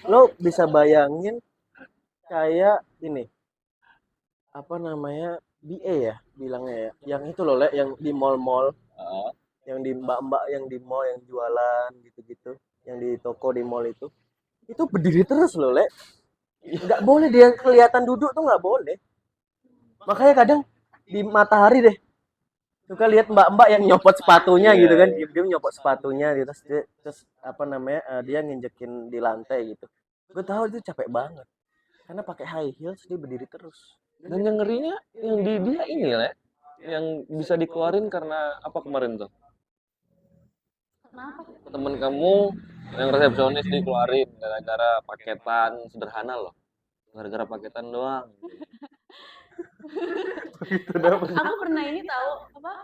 Speaker 2: Lo bisa bayangin kayak ini apa namanya, BA ya bilangnya ya, yang itu loh, Le, yang di mall-mall,
Speaker 1: Ah,
Speaker 2: yang di mbak-mbak yang di mall yang jualan gitu-gitu, yang di toko di mall itu berdiri terus loh, Le. Nggak boleh dia kelihatan duduk tuh, nggak boleh. Makanya kadang di matahari deh suka lihat mbak-mbak yang nyopot sepatunya
Speaker 1: Iya,
Speaker 2: gitu kan,
Speaker 1: iya.
Speaker 2: dia nyopot sepatunya gitu, terus apa namanya, dia nginjekin di lantai gitu. Gue tahu itu capek banget karena pakai high heels dia berdiri terus.
Speaker 1: Dan yang ngerinya yang di dia ini lah, yang bisa dikeluarin karena apa kemarin tuh?
Speaker 3: Kenapa?
Speaker 1: Temen kamu yang resepsionis dikeluarin gara-gara paketan sederhana loh. Gara-gara paketan doang.
Speaker 2: Begitu dapat.
Speaker 3: Aku pernah ini tahu apa?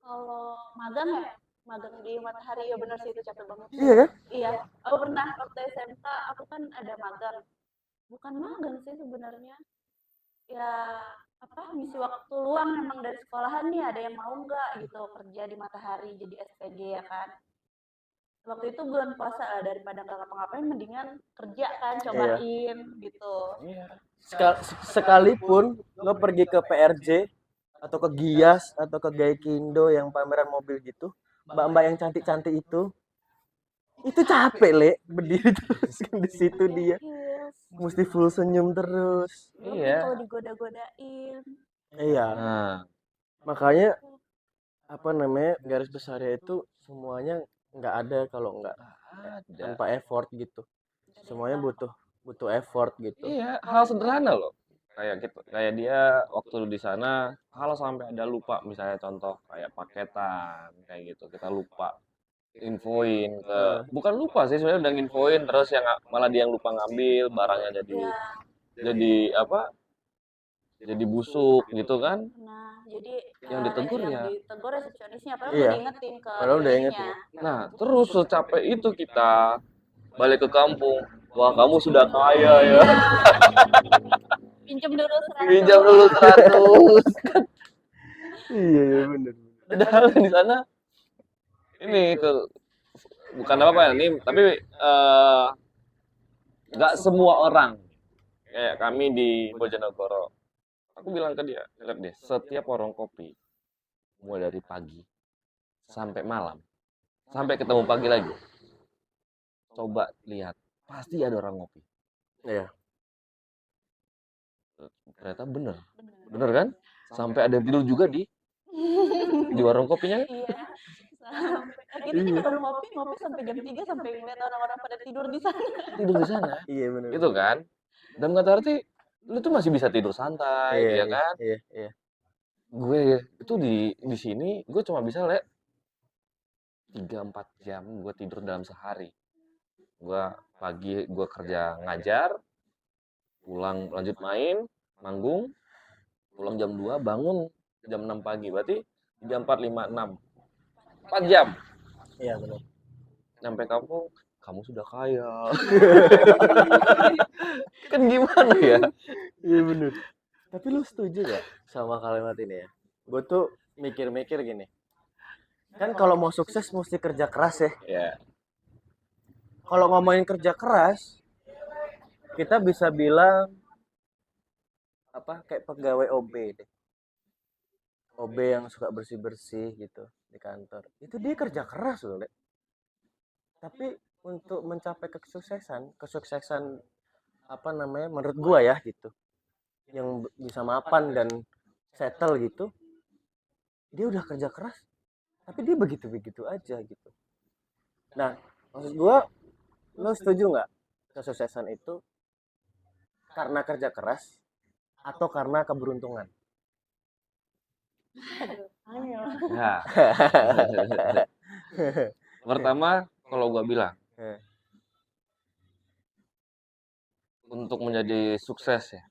Speaker 3: Kalau magang ya, magang di Matahari ya benar sih itu capek banget.
Speaker 2: Iya kan?
Speaker 3: Iya, aku pernah waktu SMK aku kan ada magang. Bukan magang sih sebenarnya. Ya apa ngisi waktu luang emang dari sekolahan nih ada yang mau nggak gitu kerja di Matahari jadi SPG ya kan. Waktu itu bulan puasa lah daripada nggak ngapa-ngapain mendingan kerja kan
Speaker 2: Iya.
Speaker 3: cobain gitu.
Speaker 1: Iya.
Speaker 2: Sekalipun lo pergi ke PRJ atau ke Gias atau ke Gaikindo yang pameran mobil gitu, mbak-mbak yang cantik-cantik itu capek le berdiri terus kan di situ dia
Speaker 3: Yes.
Speaker 2: mesti full senyum terus.
Speaker 3: Belum
Speaker 1: Iya.
Speaker 3: kalau digoda-godain.
Speaker 2: Iya,
Speaker 1: Nah,
Speaker 2: makanya apa namanya garis besarnya itu semuanya nggak ada kalau nggak
Speaker 1: ada.
Speaker 2: tanpa effort gitu. Semuanya butuh effort gitu.
Speaker 1: Iya, hal sederhana loh. Kayak dia waktu di sana, kalau sampai ada lupa, misalnya contoh kayak paketan, kayak gitu, kita lupa infoin ke, bukan lupa sih sebenarnya udah nginfoin terus yang malah dia yang lupa ngambil barangnya
Speaker 3: Ya,
Speaker 1: jadi apa? Jadi busuk gitu kan?
Speaker 3: nah jadi
Speaker 1: Yang ditegur
Speaker 3: yang
Speaker 1: ya.
Speaker 3: ditegur resepsionisnya padahal
Speaker 2: Iya.
Speaker 3: udah diingetin ke
Speaker 2: Padahal udah
Speaker 3: ininya.
Speaker 2: ingetin.
Speaker 1: Nah, terus secapek itu kita balik ke kampung. Wah, kamu sudah kaya ya.
Speaker 3: Pinjam dulu 100.
Speaker 1: Pinjam dulu 100.
Speaker 2: Iya bener.
Speaker 1: Padahal di sana ini bukan apa ya ini tapi nggak semua orang kayak kami di Bojonegoro. Aku bilang ke dia, lihat deh, setiap warung kopi mulai dari pagi sampai malam, sampai ketemu pagi lagi. Coba lihat, pasti ada orang ngopi.
Speaker 2: Iya.
Speaker 1: Ternyata bener kan? Sampai ada yang tidur juga di warung kopinya.
Speaker 3: Iya. Sampai kita juga baru ngopi sampai jam 3 sampai ngeliat orang-orang pada tidur di sana.
Speaker 1: Tidur di sana.
Speaker 2: Iya bener.
Speaker 1: Gitu kan? Dan kata arti lu tuh masih bisa tidur santai, ya kan?
Speaker 2: Iya.
Speaker 1: Gue itu di sini gue cuma bisa 3-4 jam gue tidur dalam sehari. Gue pagi gue kerja ngajar, pulang lanjut main, manggung, pulang jam 2, bangun jam 6 pagi. Berarti 3, 4, 5, 6. 4 jam.
Speaker 2: Iya benar.
Speaker 1: Sampai kampung, kamu sudah kaya. Kan gimana ya?
Speaker 2: Iya bener. Tapi lu setuju gak sama kalimat ini ya? Gue tuh mikir-mikir gini. Kan kalau mau sukses mesti kerja keras ya.
Speaker 1: Ya,
Speaker 2: Kalau ngomongin kerja keras, kita bisa bilang apa kayak pegawai OB deh. OB yang suka bersih-bersih gitu di kantor. Itu dia kerja keras loh, Le. Tapi untuk mencapai kesuksesan apa namanya menurut gua ya gitu. Yang bisa mapan dan settle gitu. Dia udah kerja keras, tapi dia begitu-begitu aja gitu. Nah, maksud gua, lo setuju nggak kesuksesan itu karena kerja keras atau karena keberuntungan?
Speaker 3: Ayo.
Speaker 1: ya. Pertama, kalau gua bilang untuk menjadi sukses ya.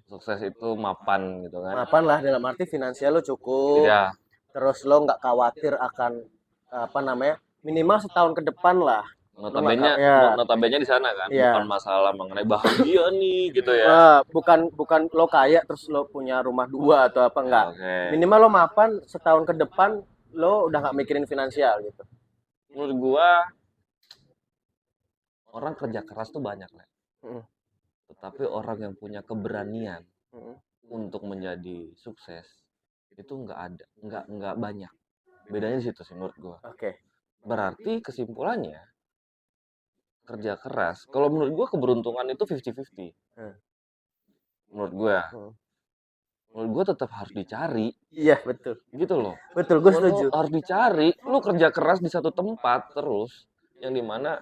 Speaker 1: Sukses itu mapan gitu kan.
Speaker 2: Mapan lah dalam arti finansial lo cukup.
Speaker 1: Tidak.
Speaker 2: Terus lo nggak khawatir akan apa namanya minimal setahun ke depan lah.
Speaker 1: Notabene di sana kan,
Speaker 2: Iya.
Speaker 1: bukan masalah mengenai bahagia nih gitu ya.
Speaker 2: Bukan lo kaya terus lo punya rumah 2 atau apa enggak.
Speaker 1: Oke.
Speaker 2: Minimal lo mapan setahun ke depan lo udah nggak mikirin finansial gitu.
Speaker 1: Menurut gua orang kerja keras tuh banyak lah. Tetapi orang yang punya keberanian untuk menjadi sukses itu nggak banyak. Bedanya di situ sih menurut gua.
Speaker 2: Oke.
Speaker 1: Berarti kesimpulannya kerja keras. Kalau menurut gua keberuntungan itu 50-50. Menurut gua. Menurut gua tetap harus dicari.
Speaker 2: Iya betul.
Speaker 1: Gitu loh.
Speaker 2: Betul, gue setuju.
Speaker 1: Harus dicari. Lu kerja keras di satu tempat terus, yang dimana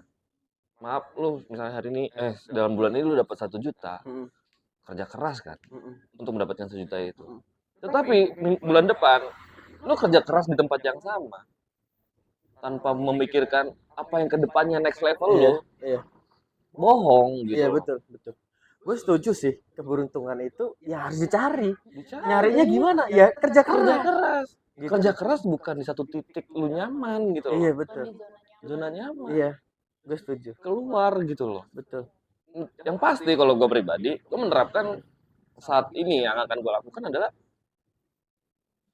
Speaker 1: maaf lu misalnya hari ini dalam bulan ini lu dapat 1 juta. Kerja keras kan untuk mendapatkan 1 juta itu. Tetapi bulan depan lu kerja keras di tempat yang sama tanpa memikirkan apa yang kedepannya next level lo.
Speaker 2: Iya.
Speaker 1: Bohong gitu.
Speaker 2: Iya betul. Gue setuju sih, keberuntungan itu ya harus dicari.
Speaker 1: Dicari.
Speaker 2: Nyarinya gimana? Ya kerja
Speaker 1: Kerja
Speaker 2: keras.
Speaker 1: keras.
Speaker 2: Gitu.
Speaker 1: Kerja keras bukan di satu titik lu nyaman gitu loh.
Speaker 2: Iya
Speaker 3: Bukan
Speaker 2: betul.
Speaker 3: di zona nyaman.
Speaker 1: Zona nyaman.
Speaker 2: Iya, gue setuju.
Speaker 1: Keluar gitu loh.
Speaker 2: Betul.
Speaker 1: Yang pasti kalau gue pribadi, gue menerapkan saat ini yang akan gue lakukan adalah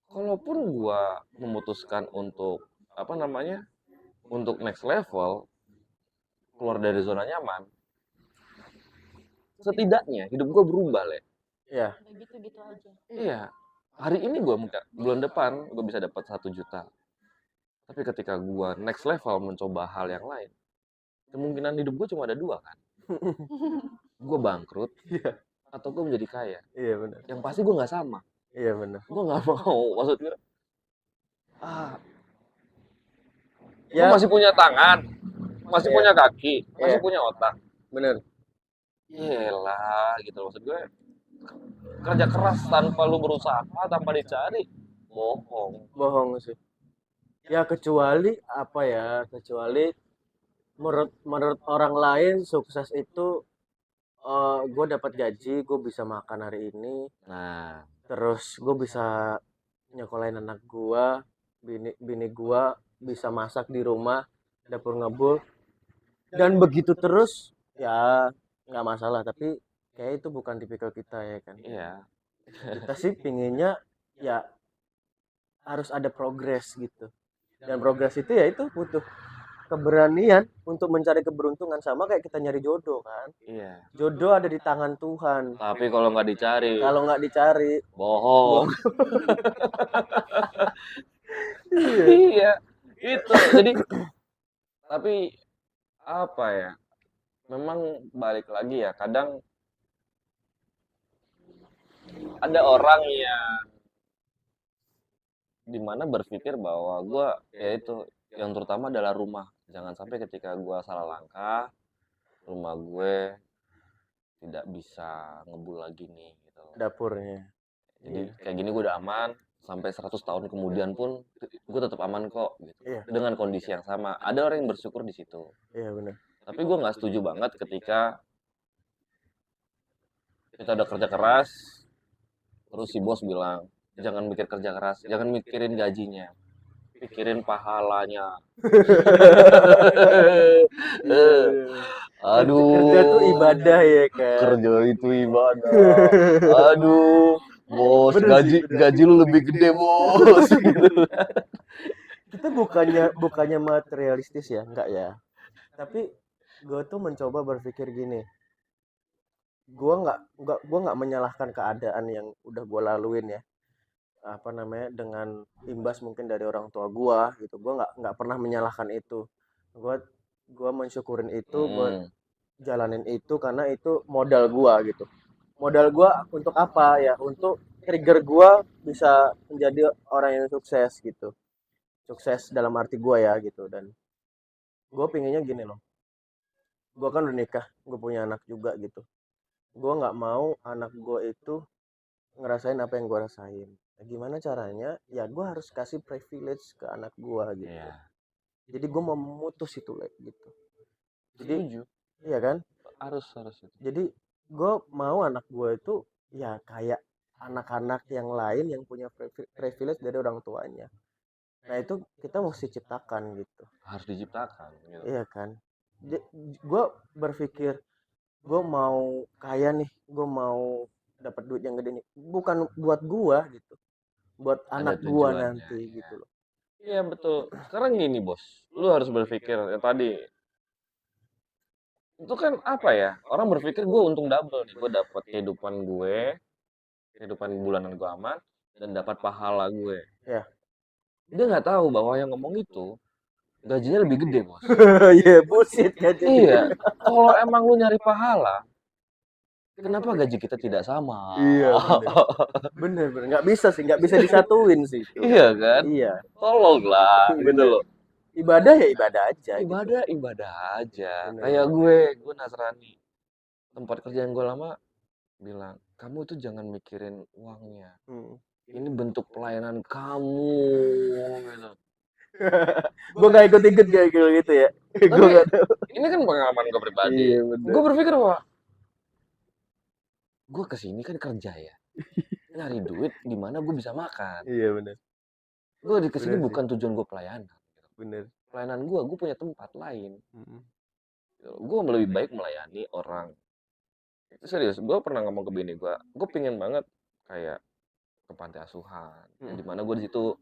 Speaker 1: kalaupun gue memutuskan untuk apa namanya, untuk next level, keluar dari zona nyaman, setidaknya hidup gue berubah, Le.
Speaker 2: Iya.
Speaker 3: Kayak gitu-gitu aja.
Speaker 1: Iya, hari ini gue mungkin bulan depan gue bisa dapat 1 juta. Tapi ketika gue next level mencoba hal yang lain, kemungkinan hidup gue cuma ada 2 kan. Gue bangkrut
Speaker 2: Iya.
Speaker 1: atau gue menjadi kaya.
Speaker 2: Iya benar.
Speaker 1: Yang pasti gue nggak sama.
Speaker 2: Iya benar.
Speaker 1: Gue nggak mau. Maksud gue, gue
Speaker 2: Ya,
Speaker 1: masih punya tangan, masih
Speaker 2: Iya.
Speaker 1: punya kaki, masih
Speaker 2: Iya.
Speaker 1: punya otak.
Speaker 2: benar.
Speaker 1: Yelah, gitu maksud gue. Kerja keras tanpa lu berusaha, tanpa dicari, bohong.
Speaker 2: Bohong sih. Ya kecuali apa ya? Kecuali menurut orang lain sukses itu gue dapat gaji, gue bisa makan hari ini,
Speaker 1: Nah,
Speaker 2: terus gue bisa nyekolahin anak gue, bini gue bisa masak di rumah, dapur ngebul, dan begitu terus ya nggak masalah. Tapi kayak itu bukan tipikal kita ya kan.
Speaker 1: iya.
Speaker 2: Kita sih pinginnya ya harus ada progres gitu. Dan progres itu ya itu butuh keberanian untuk mencari keberuntungan, sama kayak kita nyari jodoh kan.
Speaker 1: Iya.
Speaker 2: Jodoh ada di tangan Tuhan.
Speaker 1: Tapi kalau nggak dicari,
Speaker 2: Kalau nggak dicari,
Speaker 1: bohong.
Speaker 2: iya.
Speaker 1: Iya, itu. Jadi, tapi apa ya? Memang balik lagi ya. Kadang ada orang yang dimana berpikir bahwa gue ya itu yang terutama adalah rumah. Jangan sampai ketika gue salah langkah, rumah gue tidak bisa ngebul lagi nih gitu.
Speaker 2: Dapurnya.
Speaker 1: Jadi kayak gini gue udah aman, sampai 100 tahun kemudian pun gue tetap aman kok gitu.
Speaker 2: Iya.
Speaker 1: Dengan kondisi yang sama. Ada orang yang bersyukur di situ.
Speaker 2: Iya benar.
Speaker 1: Tapi gue nggak setuju banget ketika kita udah kerja keras, terus si bos bilang, jangan mikir kerja keras, jangan mikirin gajinya, pikirin pahalanya. Aduh,
Speaker 2: Kerja tuh ibadah ya kan.
Speaker 1: kerja itu ibadah. Aduh, bos,
Speaker 2: Bener sih, bener.
Speaker 1: gaji lu lebih gede, bos. Gitu.
Speaker 2: Kita bukannya materialistis ya, enggak ya. Tapi gue tuh mencoba berpikir gini. Gue nggak menyalahkan keadaan yang udah gue laluin ya. Apa namanya, dengan imbas mungkin dari orang tua gue gitu. Gue nggak pernah menyalahkan itu. Gue mensyukurin itu, gue
Speaker 1: Hmm,
Speaker 2: jalanin itu karena itu modal gua gitu. Modal gua untuk apa ya? Untuk trigger gua bisa menjadi orang yang sukses gitu. Sukses dalam arti gua ya gitu. Dan gua pinginnya gini loh. Gua kan udah nikah, gua punya anak juga gitu. Gua nggak mau anak gua itu ngerasain apa yang gua rasain. Nah, gimana caranya? Ya gua harus kasih privilege ke anak gua gitu.
Speaker 1: iya.
Speaker 2: Jadi gua mau memutus itu gitu. Jadi
Speaker 1: Setuju.
Speaker 2: iya kan?
Speaker 1: Harus itu.
Speaker 2: Jadi gue mau anak gue itu ya kayak anak-anak yang lain yang punya privilege dari orang tuanya. Nah itu kita mesti ciptakan gitu.
Speaker 1: Harus diciptakan. Gitu.
Speaker 2: Iya kan. Gue berpikir gue mau kaya nih, gue mau dapat duit yang gede nih. Bukan buat gue gitu, buat
Speaker 1: Ada
Speaker 2: anak gue
Speaker 1: tujuannya,
Speaker 2: nanti
Speaker 1: ya.
Speaker 2: gitu loh.
Speaker 1: Iya betul. Sekarang gini bos, lu harus berpikir yang tadi itu kan apa ya? Orang berpikir gue untung double nih, gue dapat kehidupan bulanan gue aman dan dapat pahala gue.
Speaker 2: Ya.
Speaker 1: Dia nggak tahu bahwa yang ngomong itu gajinya lebih gede bos.
Speaker 2: Iya bullshit kan.
Speaker 1: Iya, kalau emang lu nyari pahala, kenapa gaji kita tidak sama?
Speaker 2: Iya bener nggak bisa sih, nggak bisa disatuin sih itu.
Speaker 1: Iya kan?
Speaker 2: Iya.
Speaker 1: Tolonglah, gitu loh.
Speaker 2: Ibadah ya ibadah aja.
Speaker 1: Ibadah aja.
Speaker 2: Bener.
Speaker 1: Kayak gue Nasrani. Tempat kerjaan gue lama bilang, kamu tuh jangan mikirin uangnya. Ini bentuk pelayanan kamu. Gitu.
Speaker 2: Gue gak ikut-ikut kayak gitu ya.
Speaker 1: Tapi
Speaker 2: Gue gak tahu.
Speaker 1: ini kan pengalaman gue pribadi.
Speaker 2: Iya bener.
Speaker 1: Gue berpikir bahwa gue kesini kan kerja ya, nyari duit di mana gue bisa makan.
Speaker 2: Iya benar.
Speaker 1: Gue kesini
Speaker 2: Bener sih.
Speaker 1: bukan tujuan gue pelayanan.
Speaker 2: Bener.
Speaker 1: Pelayanan gue punya tempat lain.
Speaker 2: Mm-mm.
Speaker 1: Gue lebih baik melayani orang. Itu serius, gue pernah ngomong ke bini gue pingin banget kayak ke panti asuhan, yang dimana gue di situ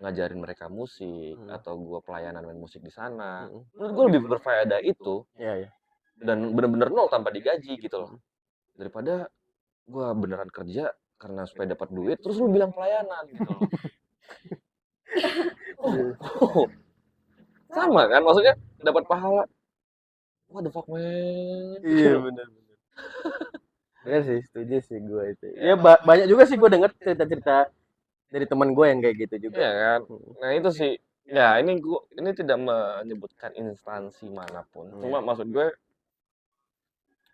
Speaker 1: ngajarin mereka musik atau gue pelayanan main musik di sana. Menurut gue lebih berfaedah itu
Speaker 2: Iya, iya.
Speaker 1: dan bener-bener nol tanpa digaji gitu loh. Daripada gue beneran kerja karena supaya dapat duit terus lu bilang pelayanan gitu loh. Oh, sama kan maksudnya dapat pahala. What the fuck man?
Speaker 2: Iya benar. Bener sih, setuju sih gue itu. Ya banyak juga sih gue denger cerita-cerita dari teman gue yang kayak gitu juga.
Speaker 1: Iya kan. Nah itu sih. Ya ini tidak menyebutkan instansi manapun. Cuma maksud gue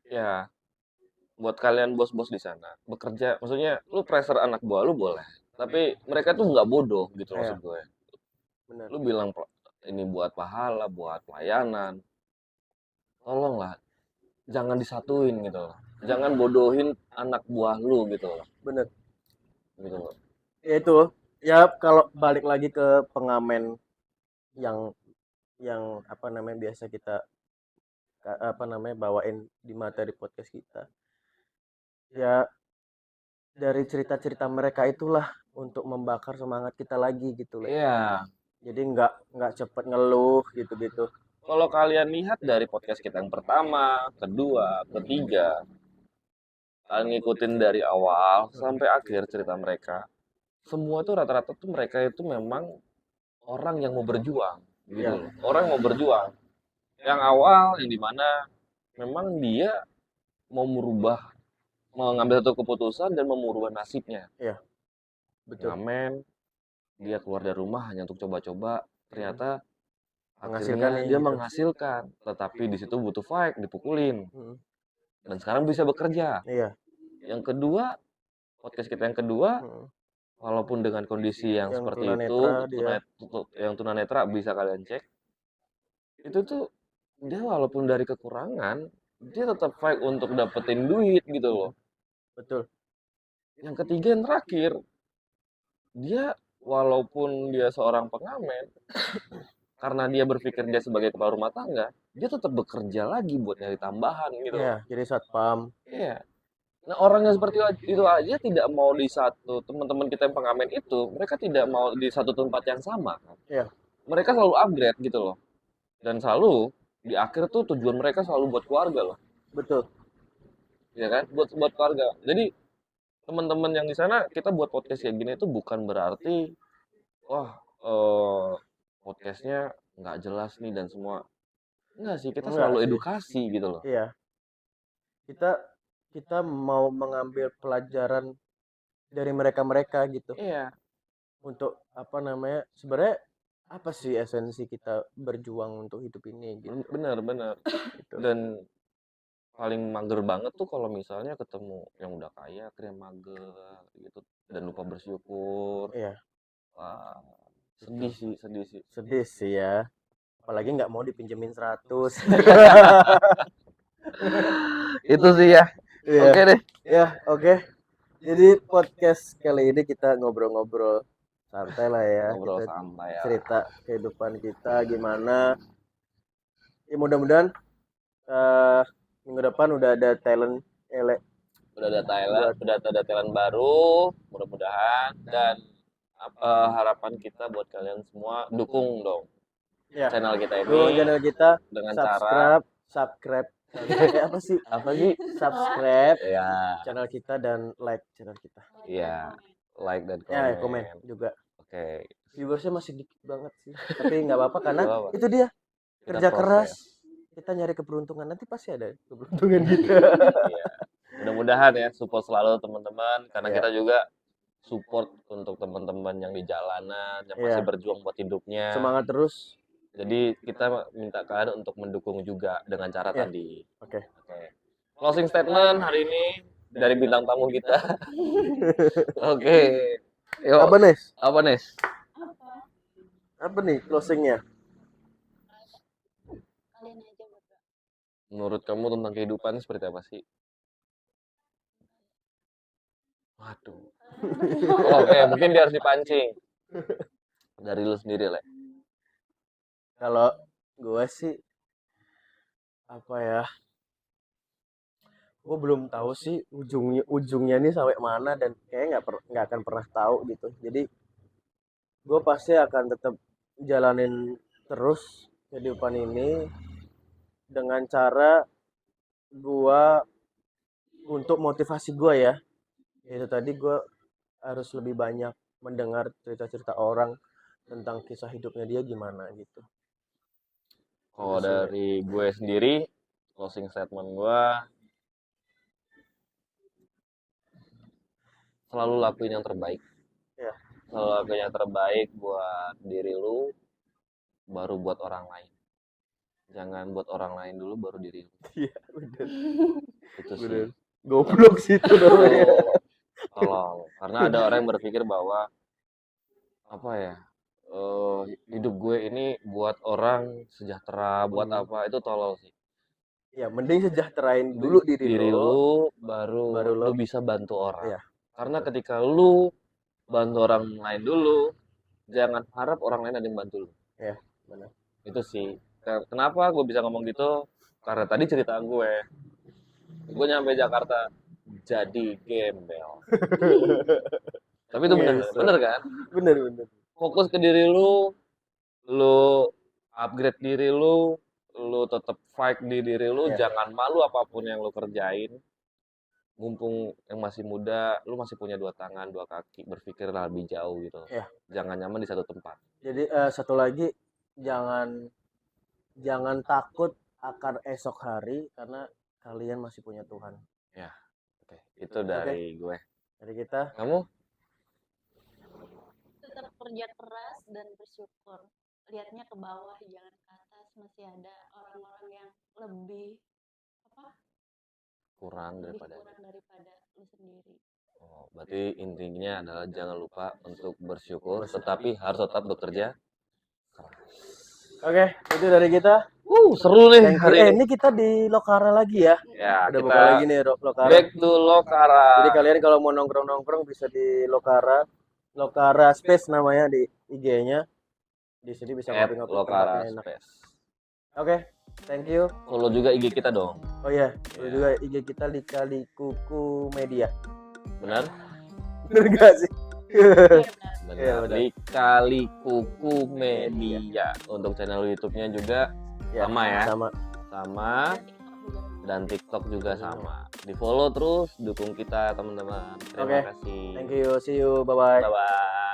Speaker 1: ya buat kalian bos-bos di sana bekerja, maksudnya lu pressure anak buah lu boleh, tapi mereka tuh nggak bodoh gitu maksud gue.
Speaker 2: Benar.
Speaker 1: Lu bilang ini buat pahala, buat pelayanan, tolonglah jangan disatuin gitu loh. Jangan bodohin anak buah lu gitu loh.
Speaker 2: Bener.
Speaker 1: Gitu loh.
Speaker 2: Ya itu, ya kalau balik lagi ke pengamen yang apa namanya biasa kita bawain di materi podcast kita. Ya dari cerita-cerita mereka itulah untuk membakar semangat kita lagi gitu loh.
Speaker 1: Iya.
Speaker 2: Jadi nggak cepet ngeluh gitu-gitu.
Speaker 1: Kalau kalian lihat dari podcast kita yang pertama, kedua, ketiga, kalian ngikutin dari awal sampai akhir cerita mereka, semua tuh rata-rata tuh mereka itu memang orang yang mau berjuang gitu
Speaker 2: Ya.
Speaker 1: loh. Orang yang mau berjuang. Yang awal yang dimana memang dia mau mengambil satu keputusan dan mau merubah nasibnya.
Speaker 2: Iya. Betul.
Speaker 1: Ngamen, dia keluar dari rumah hanya untuk coba-coba, ternyata
Speaker 2: Menghasilkan
Speaker 1: akhirnya
Speaker 2: nih,
Speaker 1: dia
Speaker 2: gitu.
Speaker 1: menghasilkan, tetapi di situ butuh fight, dipukulin. Dan sekarang bisa bekerja.
Speaker 2: Iya.
Speaker 1: Yang kedua, podcast kita yang kedua, walaupun dengan kondisi yang seperti itu, yang tunanetra bisa kalian cek. Itu tuh dia walaupun dari kekurangan, dia tetap fight untuk dapetin duit gitu loh.
Speaker 2: Betul.
Speaker 1: Yang ketiga yang terakhir, dia walaupun dia seorang pengamen, karena dia berpikir dia sebagai kepala rumah tangga, dia tetap bekerja lagi buat nyari tambahan gitu.
Speaker 2: Iya, jadi satpam.
Speaker 1: Iya. Nah orang yang seperti itu aja tidak mau di satu, teman-teman kita yang pengamen itu, mereka tidak mau di satu tempat yang sama.
Speaker 2: Iya.
Speaker 1: Mereka selalu upgrade gitu loh. Dan selalu di akhir tuh tujuan mereka selalu buat keluarga loh.
Speaker 2: Betul.
Speaker 1: Ya kan? Buat keluarga. Jadi teman-teman yang di sana kita buat podcast kayak gini itu bukan berarti wah podcastnya nggak jelas nih dan semua. Enggak sih, kita selalu edukasi gitu loh.
Speaker 2: Iya. Kita mau mengambil pelajaran dari mereka gitu.
Speaker 1: Iya.
Speaker 2: Untuk apa namanya? Sebenarnya apa sih esensi kita berjuang untuk hidup ini gitu.
Speaker 1: Bener.
Speaker 2: Gitu.
Speaker 1: Dan paling mager banget tuh kalau misalnya ketemu yang udah kaya akhirnya mager gitu dan lupa bersyukur.
Speaker 2: Iya.
Speaker 1: Wah, sedih sih
Speaker 2: Ya. Apalagi nggak mau dipinjemin 100.
Speaker 1: Itu sih ya. Oke deh.
Speaker 2: Ya, oke. Jadi podcast kali ini kita ngobrol-ngobrol santai lah ya.
Speaker 1: Ngobrol
Speaker 2: kita
Speaker 1: santai ya.
Speaker 2: Cerita kehidupan kita gimana. Ya mudah-mudahan minggu depan udah ada talent
Speaker 1: Udah ada talent baru, mudah-mudahan dan harapan kita buat kalian semua dukung dong channel kita ini.
Speaker 2: Dukung channel kita
Speaker 1: dengan
Speaker 2: subscribe. Apa sih? Subscribe
Speaker 1: ya
Speaker 2: channel kita dan like channel kita.
Speaker 1: Iya, like dan komen.
Speaker 2: Ya, komen juga.
Speaker 1: Oke.
Speaker 2: Viewersnya masih dikit banget sih. Tapi nggak apa-apa karena
Speaker 1: Nggak apa-apa.
Speaker 2: itu dia kerja keras. Kita nyari keberuntungan, nanti pasti ada keberuntungan kita.
Speaker 1: Iya. Mudah-mudahan ya support selalu teman-teman karena kita juga support untuk teman-teman yang di jalanan yang masih berjuang buat hidupnya.
Speaker 2: Semangat terus.
Speaker 1: Jadi kita minta kalian untuk mendukung juga dengan cara tadi.
Speaker 2: Oke.
Speaker 1: Closing statement hari ini dari bintang tamu kita. Oke. Yuk. Apa Nes?
Speaker 2: Apa nih closingnya?
Speaker 3: Kalian aja berdua.
Speaker 1: Menurut kamu tentang kehidupan seperti apa sih? Waduh. Oke, mungkin dia harus dipancing. Dari lu sendiri, Le.
Speaker 2: Kalau gue sih apa ya? Gue belum tahu sih ujungnya nih sampai mana dan kayaknya nggak akan pernah tahu gitu. Jadi gue pasti akan tetap jalanin terus kehidupan ini dengan cara gue untuk motivasi gue ya. Itu tadi gue harus lebih banyak mendengar cerita-cerita orang tentang kisah hidupnya dia gimana gitu.
Speaker 1: Kalau
Speaker 2: Itu sih, Le.
Speaker 1: dari gue sendiri, closing statement gue, selalu lakuin yang terbaik.
Speaker 2: Ya,
Speaker 1: Selalu lakuin yang terbaik buat diri lu, baru buat orang lain. Jangan buat orang lain dulu, baru diri lu.
Speaker 2: iya bener,
Speaker 1: Itu
Speaker 2: bener.
Speaker 1: sih.
Speaker 2: Goblok sih itu namanya.
Speaker 1: Tolong. Karena ada orang yang berpikir bahwa, apa ya, hidup gue ini buat orang sejahtera, buat apa, itu tolol sih.
Speaker 2: Ya, mending sejahterain dulu diri
Speaker 1: Diri
Speaker 2: lo,
Speaker 1: lu, baru
Speaker 2: baru lo.
Speaker 1: lu bisa bantu orang.
Speaker 2: Ya,
Speaker 1: Karena
Speaker 2: betul.
Speaker 1: ketika lu bantu orang lain dulu, jangan harap orang lain ada yang bantu lu.
Speaker 2: Ya, benar.
Speaker 1: Itu sih. Kenapa gue bisa ngomong gitu? Karena tadi cerita gue nyampe Jakarta jadi gembel. Tapi itu bener,
Speaker 2: Ngesot.
Speaker 1: bener kan?
Speaker 2: Bener, bener.
Speaker 1: Fokus ke diri lu upgrade diri lu tetap fight di diri lu,
Speaker 2: Ya,
Speaker 1: jangan malu apapun yang lu kerjain. Mumpung yang masih muda, lu masih punya 2 tangan, 2 kaki, berpikirlah lebih jauh gitu.
Speaker 2: ya.
Speaker 1: Jangan nyaman di satu tempat.
Speaker 2: Jadi satu lagi, jangan jangan takut akan esok hari karena kalian masih punya Tuhan.
Speaker 1: Ya, oke. Itu dari gue.
Speaker 2: Dari kita,
Speaker 1: Kamu?
Speaker 3: Tetap kerja keras dan bersyukur. Lihatnya ke bawah, jangan ke atas. Masih ada orang-orang yang lebih apa?
Speaker 1: Kurang
Speaker 3: Lebih
Speaker 1: daripada.
Speaker 3: kurang daripada lu sendiri.
Speaker 1: Oh, berarti intinya adalah jangan lupa untuk bersyukur, tetapi harus tetap bekerja.
Speaker 2: oke, itu dari kita.
Speaker 1: Seru nih
Speaker 2: Thank you.
Speaker 1: hari ini.
Speaker 2: Ini kita di Lokara lagi ya.
Speaker 1: Ya,
Speaker 2: Udah
Speaker 1: kita
Speaker 2: buka lagi nih Lokara.
Speaker 1: back to Lokara.
Speaker 2: Jadi kalian kalau mau nongkrong-nongkrong bisa di Lokara. Lokara Space namanya di IG-nya. Di sini bisa
Speaker 1: At
Speaker 2: ngopi-ngopi,
Speaker 1: Lokara
Speaker 2: tempatnya enak.
Speaker 1: Space.
Speaker 2: Oke, thank you.
Speaker 1: Follow juga IG kita dong.
Speaker 2: Oh iya,
Speaker 1: Iya.
Speaker 2: juga IG kita di Kali Kuku Media.
Speaker 1: Benar?
Speaker 2: Bener gak sih?
Speaker 3: Iya benar.
Speaker 1: Benar.
Speaker 2: Iya, benar.
Speaker 1: Di Kali Kuku Media. Untuk channel YouTube-nya juga
Speaker 2: Ya,
Speaker 1: sama ya.
Speaker 2: sama.
Speaker 1: Dan TikTok juga sama. Di follow terus, dukung kita teman-teman. Terima
Speaker 2: Oke.
Speaker 1: kasih.
Speaker 2: Thank you, see you, bye-bye.
Speaker 1: Bye bye.